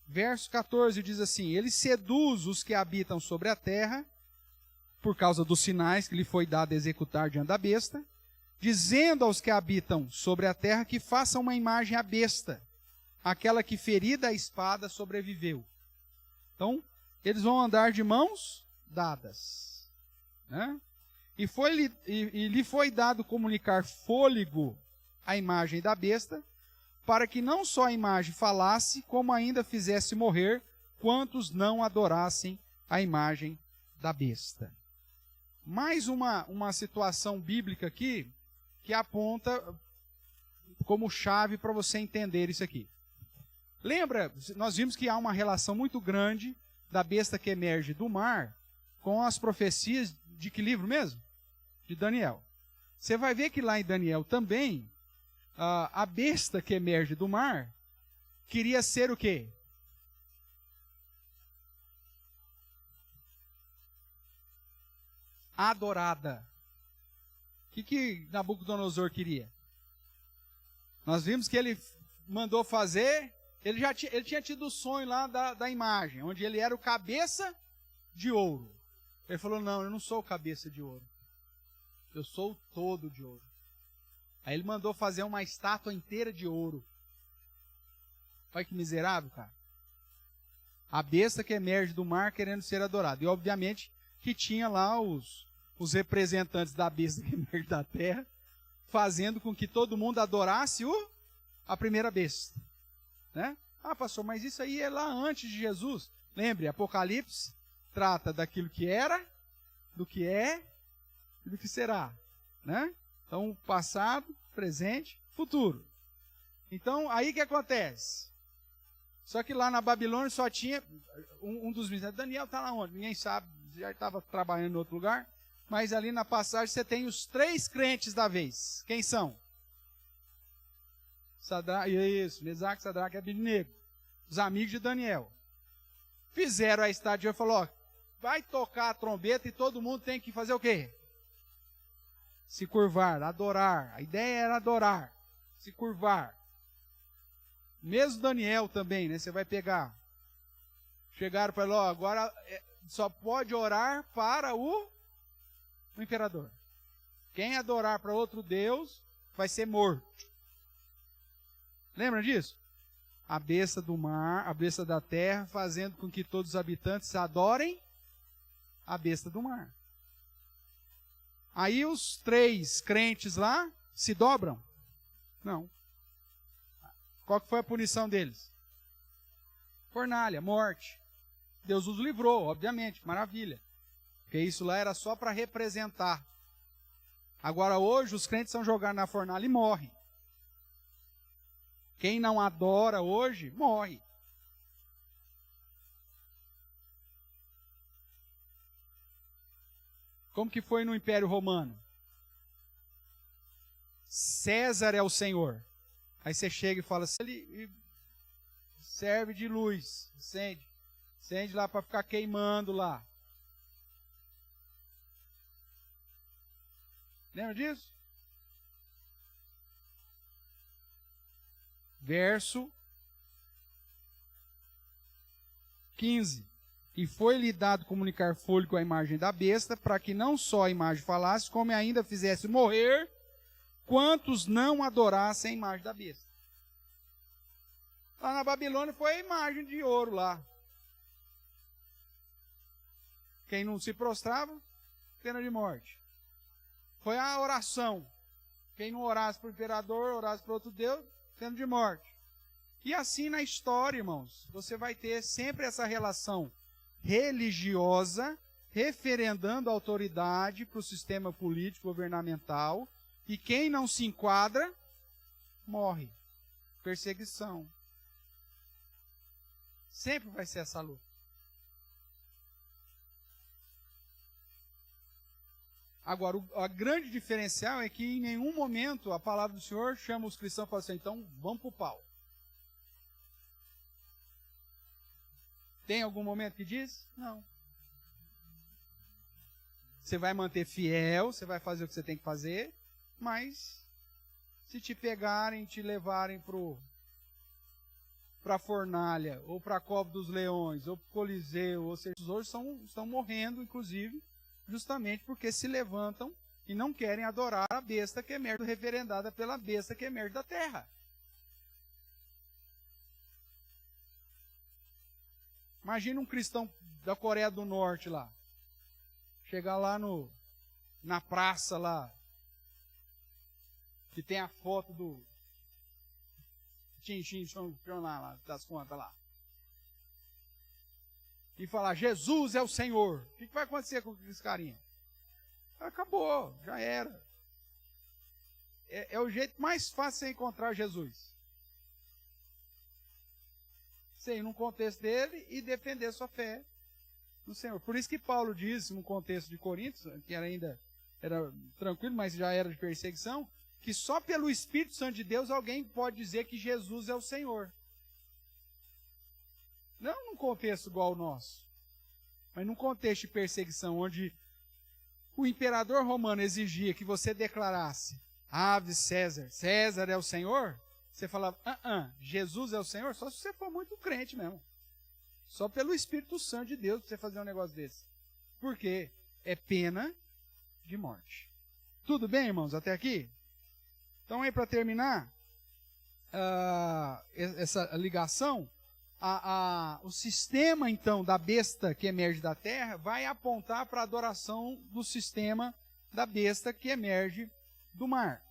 Verso 14 diz assim, ele seduz os que habitam sobre a terra, por causa dos sinais que lhe foi dado a executar diante da besta, dizendo aos que habitam sobre a terra que façam uma imagem à besta, aquela que ferida a espada sobreviveu. Então, eles vão andar de mãos dadas, né? E lhe foi dado comunicar fôlego à imagem da besta, para que não só a imagem falasse, como ainda fizesse morrer quantos não adorassem a imagem da besta. Mais uma situação bíblica aqui, que aponta como chave para você entender isso aqui. Lembra, nós vimos que há uma relação muito grande da besta que emerge do mar com as profecias de que livro mesmo? De Daniel. Você vai ver que lá em Daniel também, a besta que emerge do mar queria ser o quê? Adorada. que Nabucodonosor queria? Nós vimos que ele mandou fazer, ele tinha tido o sonho lá da imagem, onde ele era o cabeça de ouro. Ele falou, não, eu não sou o cabeça de ouro. Eu sou o todo de ouro. Aí ele mandou fazer uma estátua inteira de ouro. Olha que miserável, cara. A besta que emerge do mar querendo ser adorada. E obviamente que tinha lá os representantes da besta que emerge da terra, fazendo com que todo mundo adorasse a primeira besta. Né? Ah, pastor, mas isso aí é lá antes de Jesus. Lembre, Apocalipse trata daquilo que era, do que é e do que será. Né? Então, passado, presente, futuro. Então, aí que acontece? Só que lá na Babilônia só tinha um dos mistérios. Daniel está lá onde? Ninguém sabe, já estava trabalhando em outro lugar. Mas ali na passagem você tem os 3 crentes da vez. Quem são? Mesaque, Sadraque e Abednego. Os amigos de Daniel. Fizeram a estátua e falou, ó, vai tocar a trombeta e todo mundo tem que fazer o quê? Se curvar, adorar. A ideia era adorar, se curvar. Mesmo Daniel também, né? Você vai pegar. Chegaram para ele, ó, agora só pode orar para o imperador. Quem adorar para outro Deus vai ser morto. Lembra disso? A besta do mar, a besta da terra, fazendo com que todos os habitantes adorem a besta do mar. Aí os 3 crentes lá se dobram? Não. Qual que foi a punição deles? Fornalha, morte. Deus os livrou, obviamente, maravilha. Porque isso lá era só para representar. Agora hoje os crentes são jogados na fornalha e morrem. Quem não adora hoje, morre. Como que foi no Império Romano? César é o Senhor. Aí você chega e fala assim, ele serve de luz, acende lá para ficar queimando lá. Lembra disso? Verso 15. E foi-lhe dado comunicar fôlego à imagem da besta, para que não só a imagem falasse, como ainda fizesse morrer quantos não adorassem a imagem da besta. Lá na Babilônia foi a imagem de ouro lá. Quem não se prostrava, pena de morte. Foi a oração. Quem não orasse para o imperador, orasse para outro Deus, pena de morte. E assim na história, irmãos, você vai ter sempre essa relação religiosa, referendando a autoridade para o sistema político governamental, e quem não se enquadra, morre. Perseguição. Sempre vai ser essa luta. Agora, a grande diferencial é que em nenhum momento a palavra do Senhor chama os cristãos e fala assim, então vamos para o pau. Tem algum momento que diz? Não. Você vai manter fiel, você vai fazer o que você tem que fazer, mas se te pegarem, te levarem para a fornalha, ou para a cova dos leões, ou para o Coliseu, ou seja, os outros estão morrendo, inclusive, justamente porque se levantam e não querem adorar a besta que emerge, referendada pela besta que emerge da terra. Imagina um cristão da Coreia do Norte lá. Chegar lá na praça lá, que tem a foto do lá, das contas lá. E falar, Jesus é o Senhor. O que vai acontecer com esse carinha? Acabou, já era. É o jeito mais fácil de você encontrar Jesus. Você ir num contexto dele e defender sua fé no Senhor. Por isso que Paulo diz, no contexto de Coríntios, que ainda era tranquilo, mas já era de perseguição, que só pelo Espírito Santo de Deus alguém pode dizer que Jesus é o Senhor. Não num contexto igual ao nosso, mas num contexto de perseguição, o imperador romano exigia que você declarasse Ave César, César é o Senhor, você falava, Jesus é o Senhor, só se você for muito crente mesmo. Só pelo Espírito Santo de Deus para você fazer um negócio desse. Por quê? É pena de morte. Tudo bem, irmãos, até aqui? Então, aí para terminar essa ligação, o sistema, então, da besta que emerge da terra vai apontar para a adoração do sistema da besta que emerge do mar.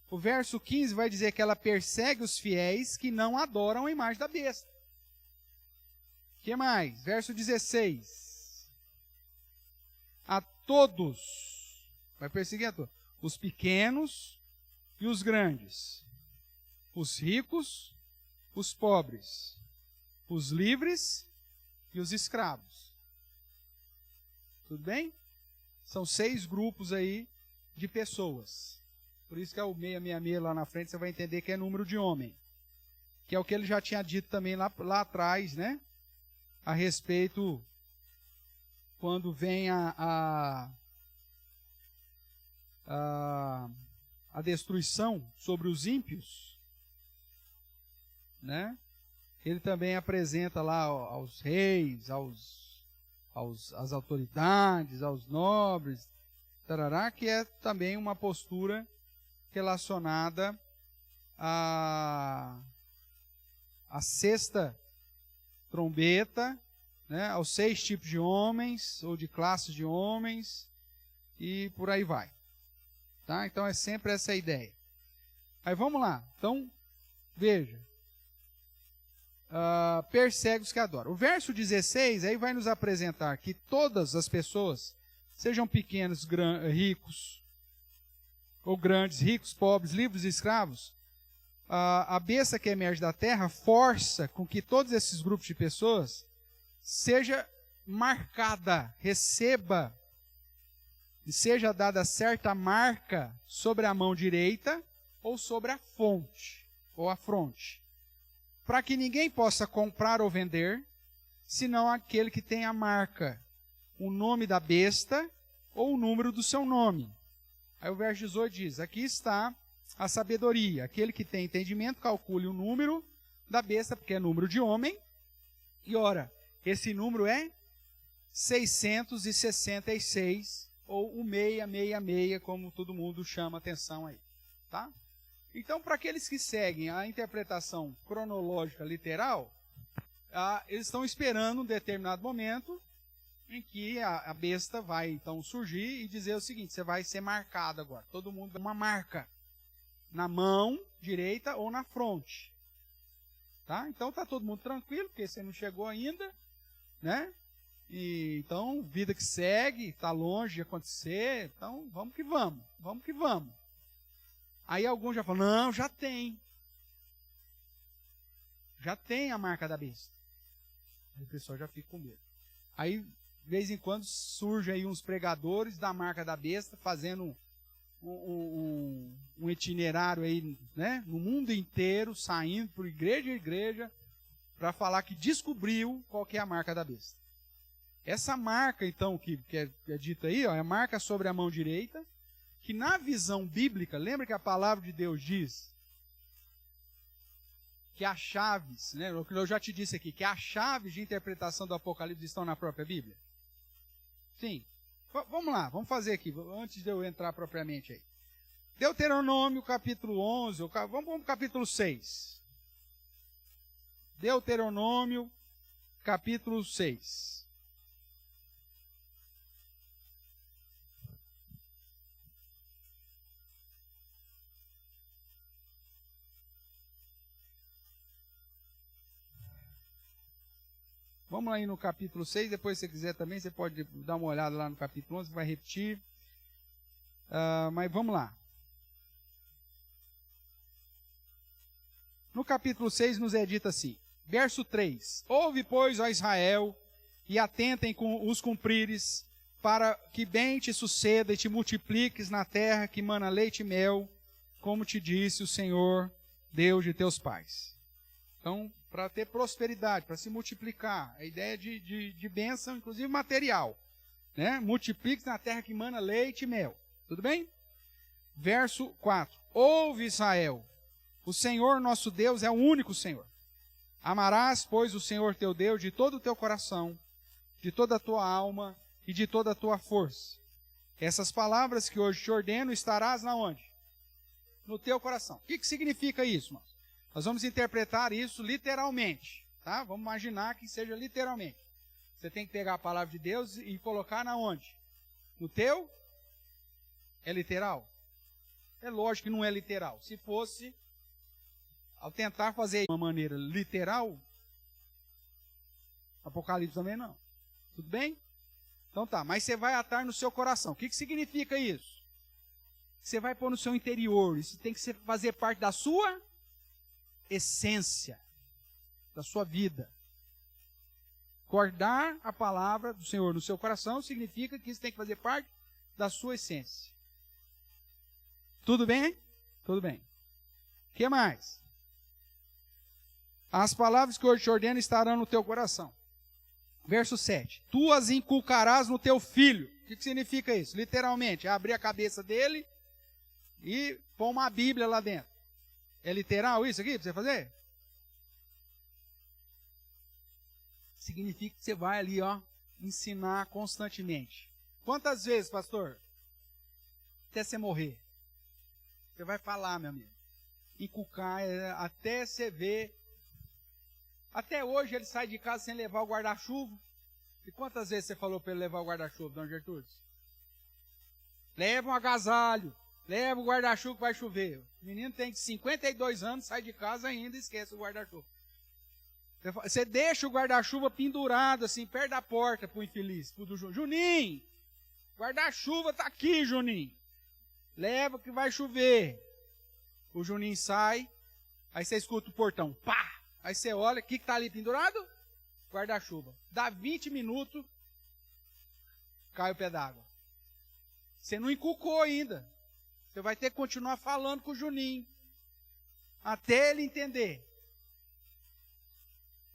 O verso 15 vai dizer que ela persegue os fiéis que não adoram a imagem da besta. O que mais? Verso 16. A todos, vai perseguir a todos, os pequenos e os grandes, os ricos, os pobres, os livres e os escravos. Tudo bem? São 6 grupos aí de pessoas. Por isso que é o 666 lá na frente, você vai entender que é número de homem. Que é o que ele já tinha dito também lá atrás, né? A respeito, quando vem a destruição sobre os ímpios, né? Ele também apresenta lá aos reis, às autoridades, aos nobres, tarará, que é também uma postura relacionada à sexta trombeta, né, aos 6 tipos de homens, ou de classes de homens, e por aí vai. Tá? Então é sempre essa a ideia. Aí vamos lá. Então, veja. Persegue os que adoram. O verso 16 aí vai nos apresentar que todas as pessoas, sejam pequenos, ricos, ou grandes, ricos, pobres, livres e escravos, a besta que emerge da terra força com que todos esses grupos de pessoas seja marcada, receba e seja dada certa marca sobre a mão direita ou sobre a fonte, ou a fronte, para que ninguém possa comprar ou vender, senão aquele que tem a marca, o nome da besta ou o número do seu nome. Aí o verso 18 diz, aqui está a sabedoria, aquele que tem entendimento calcule o número da besta, porque é número de homem, e ora, esse número é 666, ou o 666, como todo mundo chama atenção aí, tá? Então, para aqueles que seguem a interpretação cronológica literal, eles estão esperando um determinado momento em que a besta vai, então, surgir e dizer o seguinte, você vai ser marcado agora. Todo mundo vai uma marca na mão direita ou na fronte. Tá? Então, está todo mundo tranquilo, porque você não chegou ainda, né? E, então, vida que segue, está longe de acontecer, então, vamos que vamos, vamos que vamos. Aí alguns já falam, não, já tem. Já tem a marca da besta. Aí o pessoal já fica com medo. Aí, de vez em quando, surgem aí uns pregadores da marca da besta, fazendo um itinerário aí, né, no mundo inteiro, saindo por igreja em igreja, para falar que descobriu qual que é a marca da besta. Essa marca, então, que é dita aí, ó, é a marca sobre a mão direita, que na visão bíblica, lembra que a palavra de Deus diz que as chaves, né, eu já te disse aqui, que as chaves de interpretação do Apocalipse estão na própria Bíblia? Sim. Vamos lá, vamos fazer aqui, antes de eu entrar propriamente aí. Deuteronômio, capítulo 11, vamos para o capítulo 6. Deuteronômio, capítulo 6. Vamos aí no capítulo 6, depois se você quiser também, você pode dar uma olhada lá no capítulo 11, vai repetir. Mas vamos lá. No capítulo 6 nos é dito assim, verso 3. Ouve, pois, ó Israel, e atentem com os cumprires, para que bem te suceda e te multipliques na terra que mana leite e mel, como te disse o Senhor, Deus de teus pais. Então, para ter prosperidade, para se multiplicar, a ideia de bênção, inclusive material. né? Multiplique-se na terra que mana leite e mel. Tudo bem? Verso 4. Ouve, Israel, o Senhor nosso Deus é o único Senhor. Amarás, pois, o Senhor teu Deus de todo o teu coração, de toda a tua alma e de toda a tua força. Essas palavras que hoje te ordeno estarás na onde? No teu coração. O que significa isso, irmãos? Nós vamos interpretar isso literalmente, tá? Vamos imaginar que seja literalmente. Você tem que pegar a palavra de Deus e colocar na onde? No teu? É literal? É lógico que não é literal. Se fosse, ao tentar fazer de uma maneira literal, Apocalipse também não. Tudo bem? Então tá, mas você vai atar no seu coração. O que significa isso? Você vai pôr no seu interior. Isso tem que fazer parte da sua essência, da sua vida. Guardar a palavra do Senhor no seu coração significa que isso tem que fazer parte da sua essência. Tudo bem? Tudo bem. O que mais? As palavras que hoje te ordeno estarão no teu coração. Verso 7. Tu as inculcarás no teu filho. O que significa isso? Literalmente, é abrir a cabeça dele e pôr uma Bíblia lá dentro. É literal isso aqui para você fazer? Significa que você vai ali, ó, ensinar constantemente. Quantas vezes, pastor? Até você morrer. Você vai falar, meu amigo. Inculcar até você ver. Até hoje ele sai de casa sem levar o guarda-chuva. E quantas vezes você falou para ele levar o guarda-chuva, dona Gertrudes? Leva um agasalho. Leva o guarda-chuva que vai chover. O menino tem 52 anos, sai de casa ainda e esquece o guarda-chuva. Você deixa o guarda-chuva pendurado assim, perto da porta pro infeliz. Pro Juninho, guarda-chuva tá aqui, Juninho. Leva que vai chover. O Juninho sai, aí você escuta o portão, pá! Aí você olha, o que tá ali pendurado? Guarda-chuva. Dá 20 minutos, cai o pé d'água. Você não inculcou ainda. Você vai ter que continuar falando com o Juninho, até ele entender.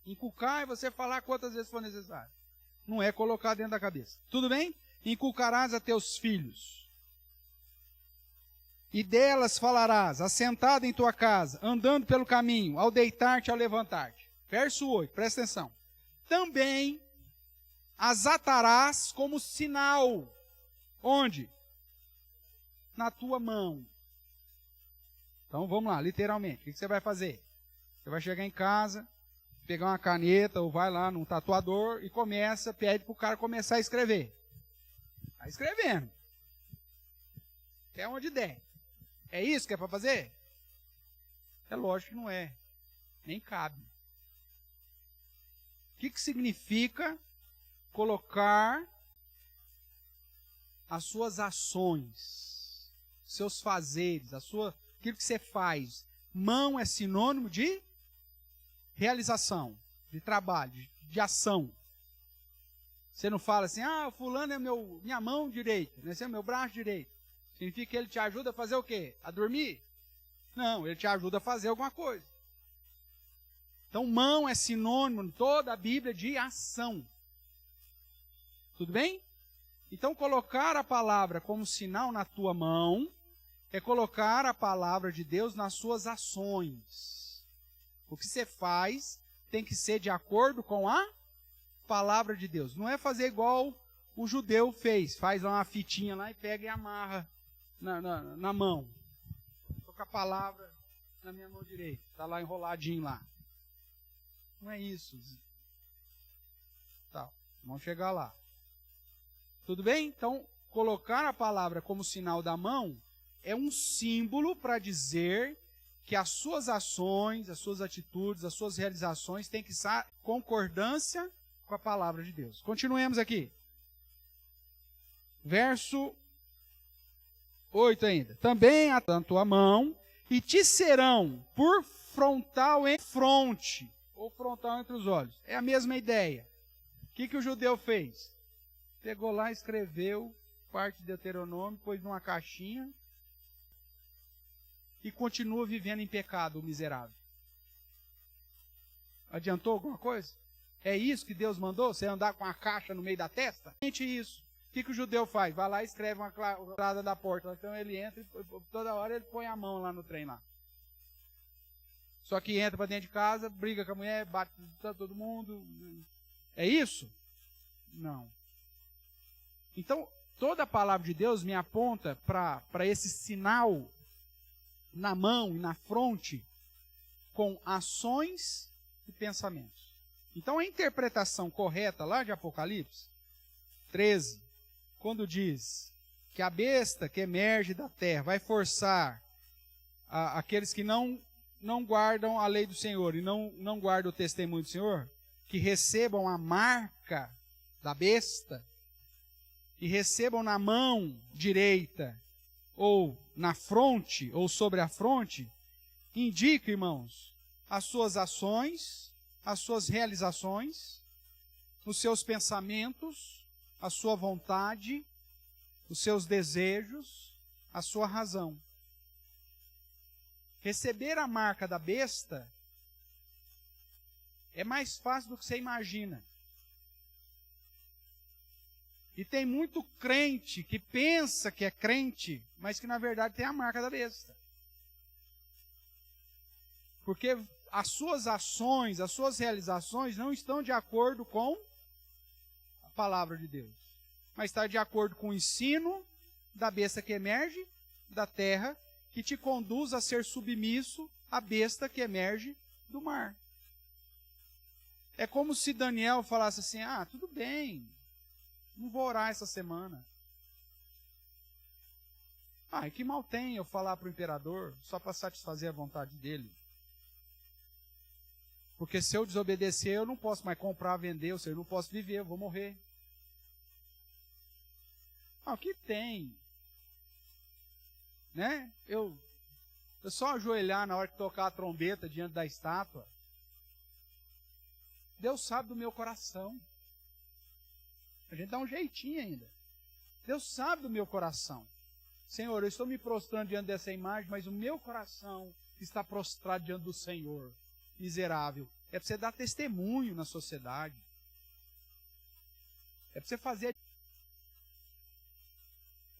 Inculcar é você falar quantas vezes for necessário. Não é colocar dentro da cabeça. Tudo bem? Inculcarás a teus filhos. E delas falarás, assentado em tua casa, andando pelo caminho, ao deitar-te, ao levantar-te. Verso 8, presta atenção. Também as atarás como sinal. Onde? Na tua mão. Então vamos lá, literalmente. O que você vai fazer? Você vai chegar em casa, pegar uma caneta ou vai lá num tatuador e pede para o cara começar a escrever. Vai escrevendo. Até onde der. É isso que é para fazer? É lógico que não é. Nem cabe. O que significa colocar as suas ações, seus fazeres, aquilo que você faz? Mão é sinônimo de realização, de trabalho, de ação. Você não fala assim, fulano é minha mão direita, esse é meu braço direito. Significa que ele te ajuda a fazer o quê? A dormir? Não, ele te ajuda a fazer alguma coisa. Então, mão é sinônimo em toda a Bíblia de ação. Tudo bem? Então, colocar a palavra como sinal na tua mão é colocar a palavra de Deus nas suas ações. O que você faz tem que ser de acordo com a palavra de Deus. Não é fazer igual o judeu fez. Faz uma fitinha lá e pega e amarra na mão. Estou com a palavra na minha mão direita. Está lá enroladinho lá. Não é isso. Tá, vamos chegar lá. Tudo bem? Então, colocar a palavra como sinal da mão é um símbolo para dizer que as suas ações, as suas atitudes, as suas realizações têm que estar em concordância com a palavra de Deus. Continuemos aqui. Verso 8 ainda. Também a tua mão e te serão por frontal em fronte, ou frontal entre os olhos. É a mesma ideia. O que o judeu fez? Pegou lá, escreveu parte de Deuteronômio, pôs numa caixinha e continua vivendo em pecado, o miserável. Adiantou alguma coisa? É isso que Deus mandou? Você andar com a caixa no meio da testa? Isso. O que o judeu faz? Vai lá e escreve uma cláusula da porta. Então ele entra e toda hora ele põe a mão lá no trem lá. Só que entra para dentro de casa, briga com a mulher, bate todo mundo. É isso? Não. Então, toda a palavra de Deus me aponta para esse sinal na mão e na fronte com ações e pensamentos. Então, a interpretação correta lá de Apocalipse 13, quando diz que a besta que emerge da terra vai forçar aqueles que não guardam a lei do Senhor e não guardam o testemunho do Senhor, que recebam a marca da besta, e recebam na mão direita, ou na fronte, ou sobre a fronte, indica, irmãos, as suas ações, as suas realizações, os seus pensamentos, a sua vontade, os seus desejos, a sua razão. Receber a marca da besta é mais fácil do que você imagina. E tem muito crente que pensa que é crente, mas que na verdade tem a marca da besta. Porque as suas ações, as suas realizações não estão de acordo com a palavra de Deus, mas está de acordo com o ensino da besta que emerge da terra, que te conduz a ser submisso à besta que emerge do mar. É como se Daniel falasse assim, tudo bem, não vou orar essa semana. E que mal tem eu falar para o imperador só para satisfazer a vontade dele? Porque se eu desobedecer, eu não posso mais comprar, vender, ou seja, eu não posso viver, eu vou morrer. O que tem? Né? Eu só ajoelhar na hora que tocar a trombeta diante da estátua. Deus sabe do meu coração. A gente dá um jeitinho ainda. Deus sabe do meu coração. Senhor, eu estou me prostrando diante dessa imagem, mas o meu coração está prostrado diante do Senhor. Miserável. É para você dar testemunho na sociedade. É para você fazer.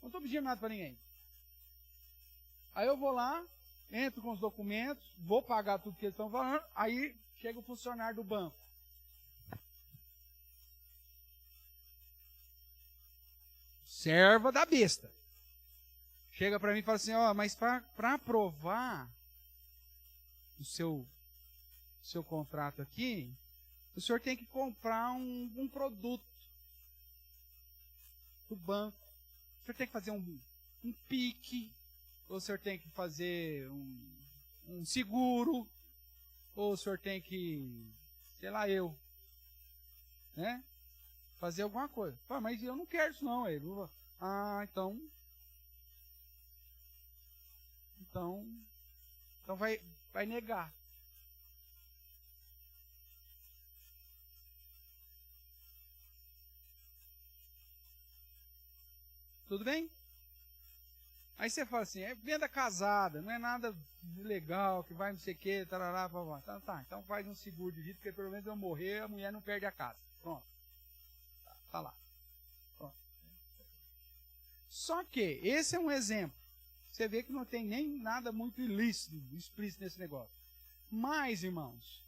Não estou pedindo nada para ninguém. Aí eu vou lá, entro com os documentos, vou pagar tudo que eles estão falando, aí chega o funcionário do banco. Serva da besta. Chega para mim e fala assim, mas para aprovar o seu contrato aqui, o senhor tem que comprar um produto do banco. O senhor tem que fazer um PIC, ou o senhor tem que fazer um seguro, ou o senhor tem que, sei lá, né? Fazer alguma coisa. Mas eu não quero isso não. Então vai negar. Tudo bem? Aí você fala assim, é venda casada, não é nada legal, que vai não sei o que, tarará, tá, então faz um seguro de vida, porque pelo menos eu morrer, a mulher não perde a casa. Pronto. Tá lá. Pronto. Só que, esse é um exemplo. Você vê que não tem nem nada muito ilícito, explícito nesse negócio. Mas, irmãos,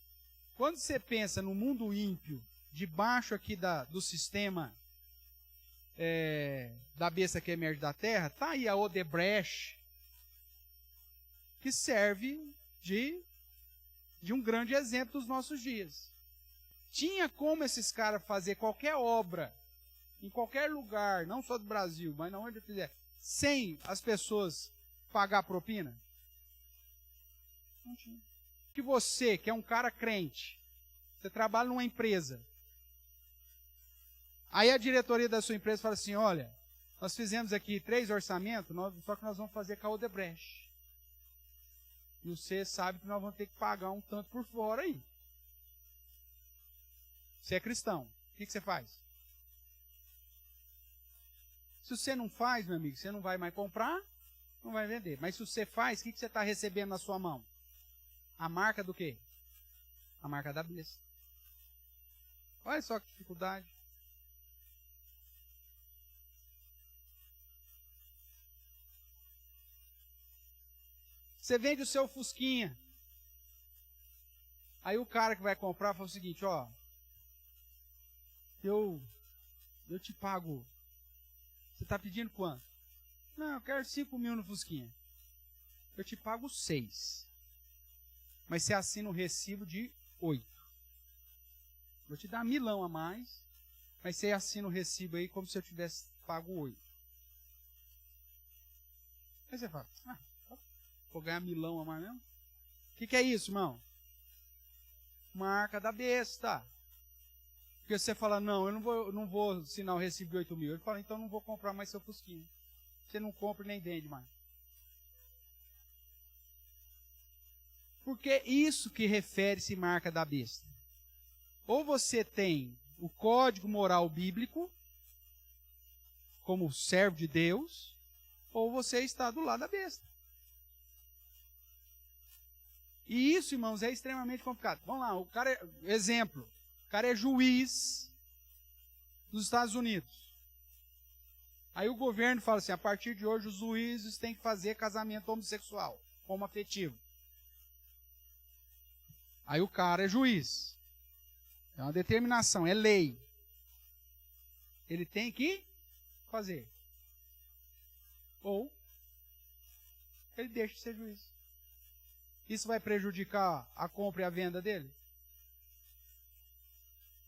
quando você pensa no mundo ímpio, debaixo aqui do sistema da besta que emerge da terra, tá aí a Odebrecht, que serve de um grande exemplo dos nossos dias. Tinha como esses caras fazer qualquer obra, em qualquer lugar, não só do Brasil, mas onde fizer, sem as pessoas pagar propina? Não tinha. Que você, que é um cara crente, você trabalha numa empresa, aí a diretoria da sua empresa fala assim, olha, nós fizemos aqui 3 orçamentos, só que nós vamos fazer com a Odebrecht. E você sabe que nós vamos ter que pagar um tanto por fora aí. Você é cristão, o que você faz? Se você não faz, meu amigo, você não vai mais comprar, não vai vender. Mas se você faz, o que você está recebendo na sua mão? A marca do quê? A marca da besta. Olha só que dificuldade. Você vende o seu Fusquinha. Aí o cara que vai comprar fala o seguinte, ó, eu te pago. Você está pedindo quanto? Não, eu quero 5 mil no Fusquinha. Eu te pago 6. Mas você assina um recibo de 8. Vou te dar 1.000 a mais, mas você assina o recibo aí como se eu tivesse pago 8. Aí você fala, vou ganhar 1.000 a mais mesmo? O que é isso, irmão? Marca da besta. Porque você fala, não, eu não vou assinar o recibo de 8 mil. Ele fala, então eu não vou comprar mais seu Fusquinha. Você não compra e nem vende mais. Porque isso que refere-se marca da besta. Ou você tem o código moral bíblico, como servo de Deus, ou você está do lado da besta. E isso, irmãos, é extremamente complicado. Vamos lá, o cara exemplo, o cara é juiz dos Estados Unidos. Aí o governo fala assim, a partir de hoje os juízes têm que fazer casamento homossexual, homoafetivo. Aí o cara é juiz. É uma determinação, é lei. Ele tem que fazer. Ou ele deixa de ser juiz. Isso vai prejudicar a compra e a venda dele?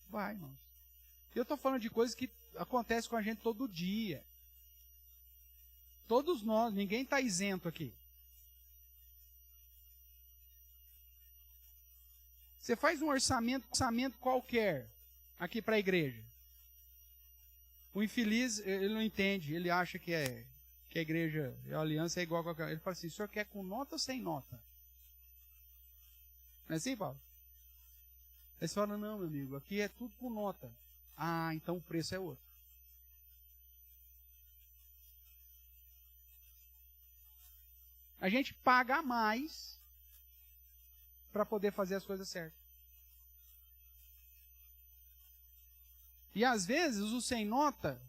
Vai, irmãos. Eu estou falando de coisas que acontecem com a gente todo dia. Todos nós, ninguém está isento aqui. Você faz um orçamento qualquer aqui para a igreja. O infeliz, ele não entende, ele acha que a igreja, a aliança é igual a qualquer. Ele fala assim, o senhor quer com nota ou sem nota? Não é assim, Paulo? Aí você fala, não, meu amigo, aqui é tudo com nota. Ah, então o preço é outro. A gente paga mais para poder fazer as coisas certas. E às vezes o sem nota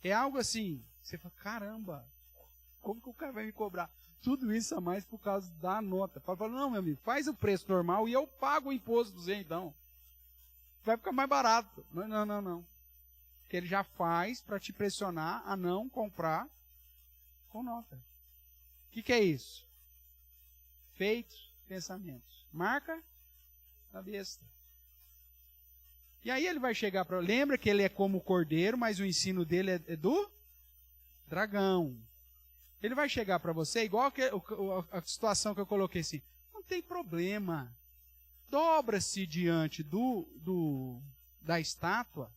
é algo assim, você fala, caramba, como que o cara vai me cobrar tudo isso a mais por causa da nota? Fala, não, meu amigo, faz o preço normal e eu pago o imposto do Zé, então. Vai ficar mais barato. Não. Porque ele já faz para te pressionar a não comprar com nota. O que é isso? Feitos, pensamentos. Marca da besta. E aí ele vai chegar para... Lembra que ele é como o cordeiro, mas o ensino dele é do dragão. Ele vai chegar para você, igual a situação que eu coloquei assim. Não tem problema. Dobra-se diante da estátua,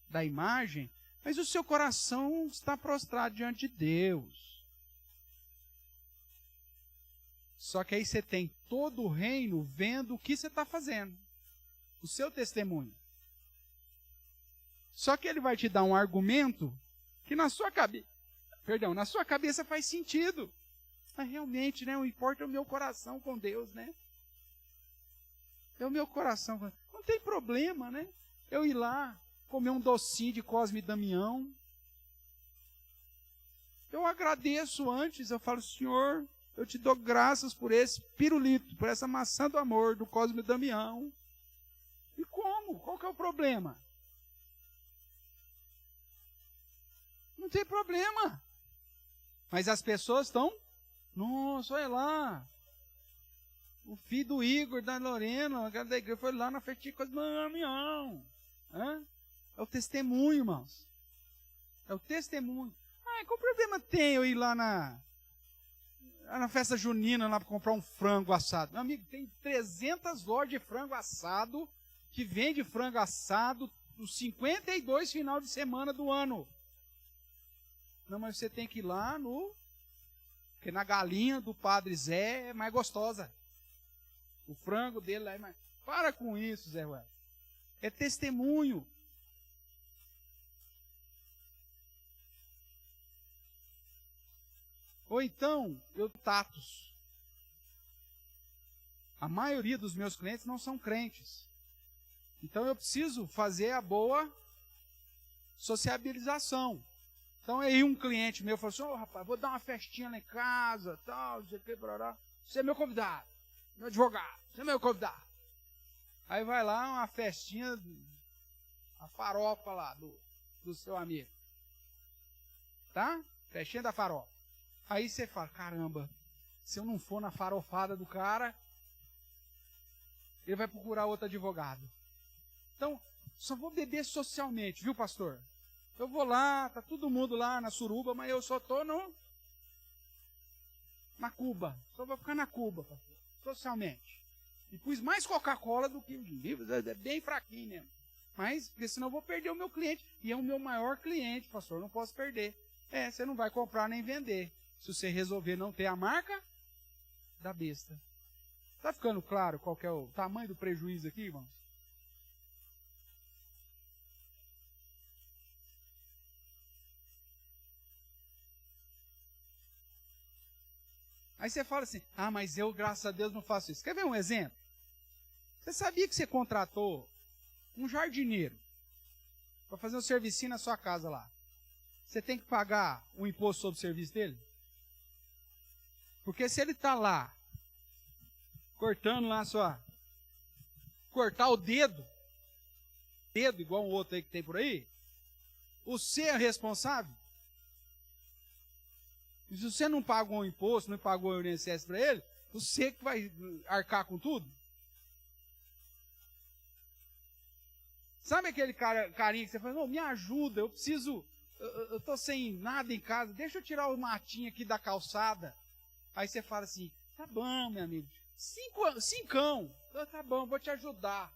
da imagem, mas o seu coração está prostrado diante de Deus. Só que aí você tem todo o reino vendo o que você está fazendo. O seu testemunho. Só que ele vai te dar um argumento que na sua cabeça faz sentido. Mas realmente, né, o importa é o meu coração com Deus, né? É o meu coração. Não tem problema, né? Eu ir lá, comer um docinho de Cosme e Damião. Eu agradeço antes, eu falo, Senhor, eu te dou graças por esse pirulito, por essa maçã do amor do Cosme e Damião. E como? Qual que é o problema? Não tem problema. Mas as pessoas estão, nossa, olha lá. O filho do Igor, da Lorena, da igreja, foi lá na festica do Damião. É o testemunho, irmãos. É o testemunho. Ah, qual problema tem eu ir lá na festa junina lá para comprar um frango assado? Meu amigo, tem 300 lojas de frango assado que vende frango assado nos 52 final de semana do ano. Não, mas você tem que ir lá porque na galinha do Padre Zé é mais gostosa. O frango dele lá é mais... Para com isso, Zé Ruel. É testemunho. Ou então, tatos. A maioria dos meus clientes não são crentes. Então eu preciso fazer a boa sociabilização. Então aí um cliente meu falou assim, ô rapaz, vou dar uma festinha lá em casa, tal, não sei o que, brará. Você é meu convidado, meu advogado, você é meu convidado. Aí vai lá uma festinha, a farofa lá do seu amigo. Tá? Festinha da farofa. Aí você fala, caramba, se eu não for na farofada do cara, ele vai procurar outro advogado. Então, só vou beber socialmente, viu, pastor? Eu vou lá, tá todo mundo lá na suruba, mas eu só tô na Cuba. Só vou ficar na Cuba, pastor, socialmente. E pus mais Coca-Cola do que os livros, é bem fraquinho mesmo. Mas, porque senão eu vou perder o meu cliente. E é o meu maior cliente, pastor, não posso perder. Você não vai comprar nem vender. Se você resolver não ter a marca da besta. Tá ficando claro qual que é o tamanho do prejuízo aqui, irmãos? Aí você fala assim, mas eu, graças a Deus, não faço isso. Quer ver um exemplo? Você sabia que você contratou um jardineiro para fazer um servicinho na sua casa lá? Você tem que pagar o imposto sobre o serviço dele? Porque se ele está lá, cortando lá cortar o dedo igual um outro aí que tem por aí, você é responsável? E se você não pagou o imposto, não pagou o INSS para ele, você que vai arcar com tudo? Sabe aquele carinha que você fala, me ajuda, eu preciso, eu estou sem nada em casa, deixa eu tirar o matinho aqui da calçada. Aí você fala assim, tá bom, meu amigo, cincão, tá bom, vou te ajudar.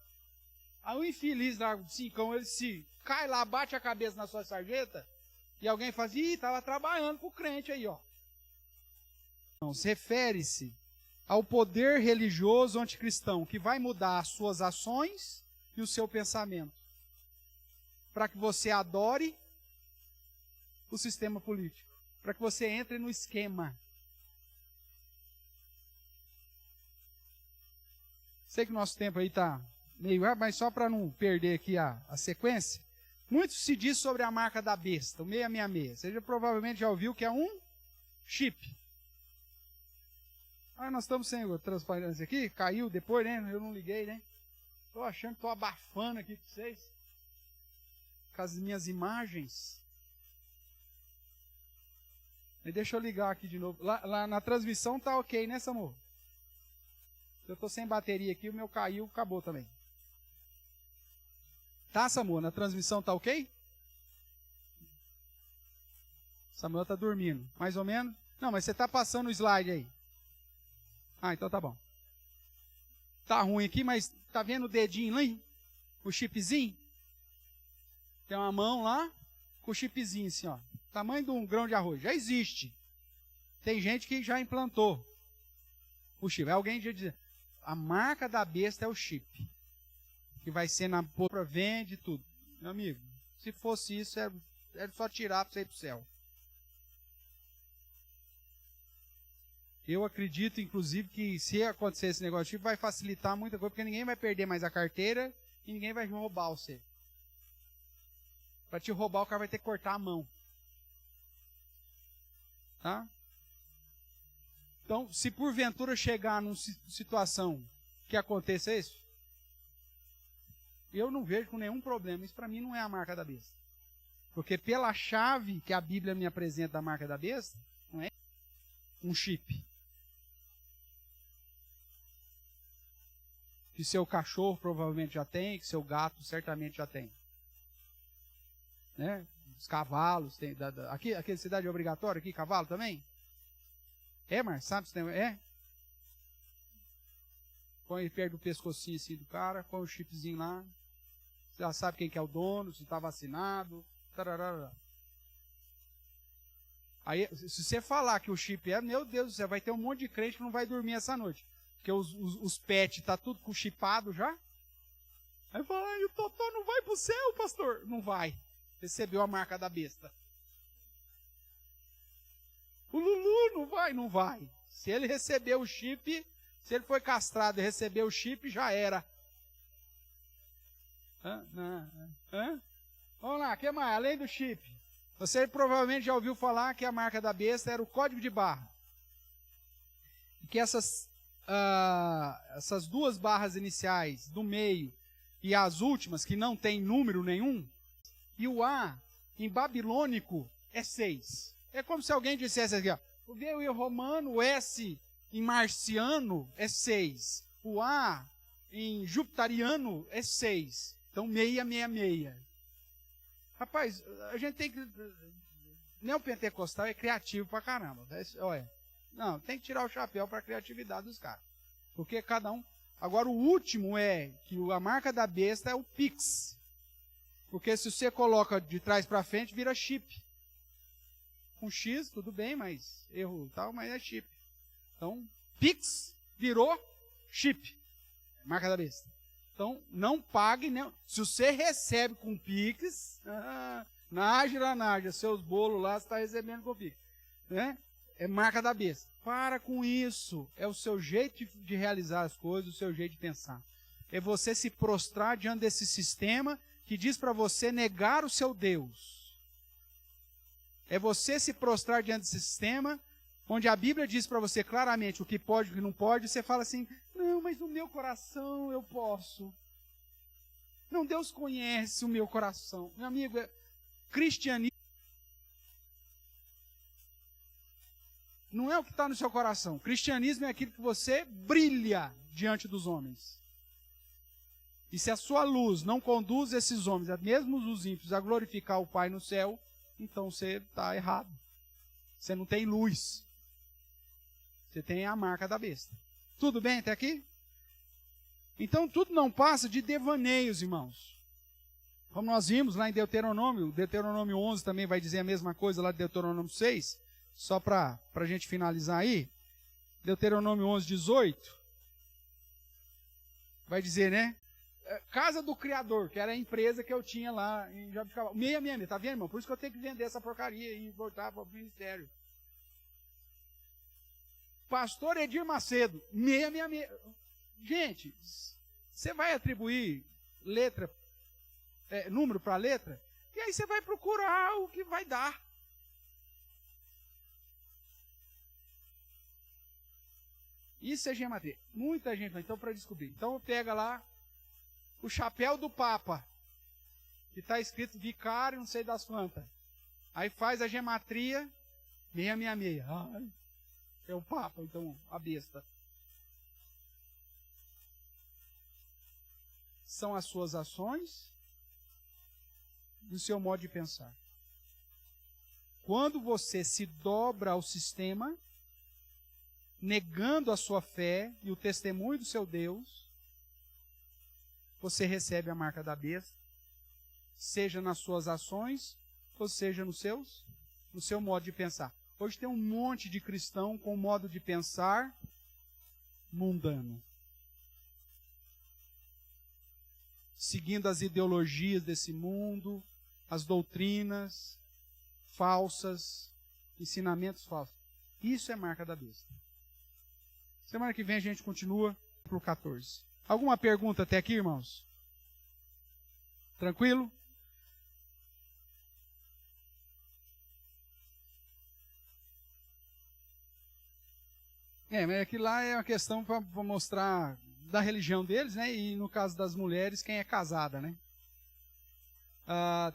Aí o infeliz lá, cincão, ele se cai lá, bate a cabeça na sua sarjeta, e alguém fala assim, estava trabalhando com o crente aí, ó. Não, refere-se ao poder religioso anticristão, que vai mudar as suas ações e o seu pensamento, para que você adore o sistema político, para que você entre no esquema. Sei que o nosso tempo aí está meio, mas só para não perder aqui a sequência, muito se diz sobre a marca da besta, o 666. Você provavelmente já ouviu que é um chip. Nós estamos sem transparência aqui, caiu depois, né? Eu não liguei, né? Estou achando que estou abafando aqui para vocês. Com as minhas imagens. E deixa eu ligar aqui de novo. Lá na transmissão tá ok, né, Samu? Eu estou sem bateria aqui, o meu caiu, acabou também. Tá, Samu? Na transmissão tá ok? Samuel tá dormindo, mais ou menos. Não, mas você tá passando o slide aí. Então tá bom. Tá ruim aqui, mas tá vendo o dedinho lá? O chipzinho? Tem uma mão lá com o chipzinho assim, ó. Tamanho de um grão de arroz. Já existe. Tem gente que já implantou o chip. Alguém já diz, a marca da besta é o chip. Que vai ser na boca, vende tudo. Meu amigo, se fosse isso, é só tirar para você ir para o céu. Eu acredito, inclusive, que se acontecer esse negócio de chip, vai facilitar muita coisa, porque ninguém vai perder mais a carteira e ninguém vai roubar você. Para te roubar, o cara vai ter que cortar a mão. Tá? Então, se porventura chegar numa situação que aconteça isso, eu não vejo com nenhum problema. Isso para mim não é a marca da besta. Porque pela chave que a Bíblia me apresenta da marca da besta, não é um chip. Que seu cachorro provavelmente já tem, que seu gato certamente já tem. Né? Os cavalos, tem, aqui a cidade é obrigatória, aqui cavalo também? Mar, sabe se tem? Põe perto do pescocinho assim do cara, põe o chipzinho lá, já sabe quem que é o dono, se está vacinado, tararara. Aí, se você falar que o chip meu Deus do céu, vai ter um monte de crente que não vai dormir essa noite. Porque os pets tá tudo com chipado já. Aí fala, o Totó não vai pro céu, pastor. Não vai. Recebeu a marca da besta. O Lulu não vai? Não vai. Se ele recebeu o chip, se ele foi castrado e recebeu o chip, já era. Vamos lá, o que mais? Além do chip. Você provavelmente já ouviu falar que a marca da besta era o código de barra. E que essas duas barras iniciais do meio e as últimas, que não tem número nenhum, e o A, em babilônico, é 6. É como se alguém dissesse aqui, ó, o V em romano, o S em marciano é 6. O A em jupiteriano é 6. Então, 666. Rapaz, a gente tem que... Neopentecostal é criativo pra caramba. Olha, não, tem que tirar o chapéu para a criatividade dos caras. Porque cada um... Agora, o último é que a marca da besta é o Pix. Porque se você coloca de trás para frente, vira chip. Com X, tudo bem, mas erro tal, mas é chip. Então, Pix virou chip. Marca da besta. Então, não pague, né? Se você recebe com Pix, Nájera, seus bolos lá, você está recebendo com Pix. Né? É marca da besta. Para com isso. É o seu jeito de realizar as coisas, o seu jeito de pensar. É você se prostrar diante desse sistema que diz para você negar o seu Deus. É você se prostrar diante desse sistema onde a Bíblia diz para você claramente o que pode e o que não pode, e você fala assim, não, mas no meu coração eu posso. Não, Deus conhece o meu coração. Meu amigo, cristianismo não é o que está no seu coração. Cristianismo é aquilo que você brilha diante dos homens. E se a sua luz não conduz esses homens, mesmo os ímpios, a glorificar o Pai no céu, então você está errado. Você não tem luz. Você tem a marca da besta. Tudo bem até aqui? Então tudo não passa de devaneios, irmãos. Como nós vimos lá em Deuteronômio 11 também vai dizer a mesma coisa lá de Deuteronômio 6, só para a gente finalizar aí. Deuteronômio 11, 18, vai dizer, né? Casa do Criador, que era a empresa que eu tinha lá em Jabuticabal. 666, tá vendo, irmão? Por isso que eu tenho que vender essa porcaria e voltar para o ministério. Pastor Edir Macedo, 666. Gente, você vai atribuir número para letra, e aí você vai procurar o que vai dar. Isso é gematria. Muita gente vai, então, para descobrir. Então, pega lá o chapéu do Papa, que está escrito vicário, não sei das quantas. Aí faz a gematria, 666. É o Papa, então, a besta. São as suas ações e o seu modo de pensar. Quando você se dobra ao sistema, negando a sua fé e o testemunho do seu Deus, você recebe a marca da besta, seja nas suas ações, ou seja no seu modo de pensar. Hoje tem um monte de cristão com modo de pensar mundano. Seguindo as ideologias desse mundo, as doutrinas falsas, ensinamentos falsos. Isso é marca da besta. Semana que vem a gente continua para o 14. Alguma pergunta até aqui, irmãos? Tranquilo? Mas aqui lá é uma questão para mostrar da religião deles, né? E no caso das mulheres, quem é casada, né?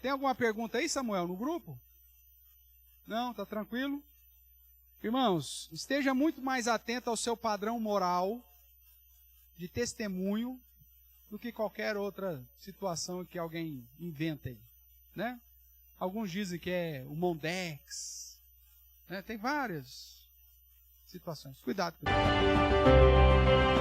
Tem alguma pergunta aí, Samuel, no grupo? Não, tá tranquilo? Irmãos, esteja muito mais atento ao seu padrão moral de testemunho do que qualquer outra situação que alguém inventa aí, né? Alguns dizem que é o Mondex, né? Tem várias situações. Cuidado com isso.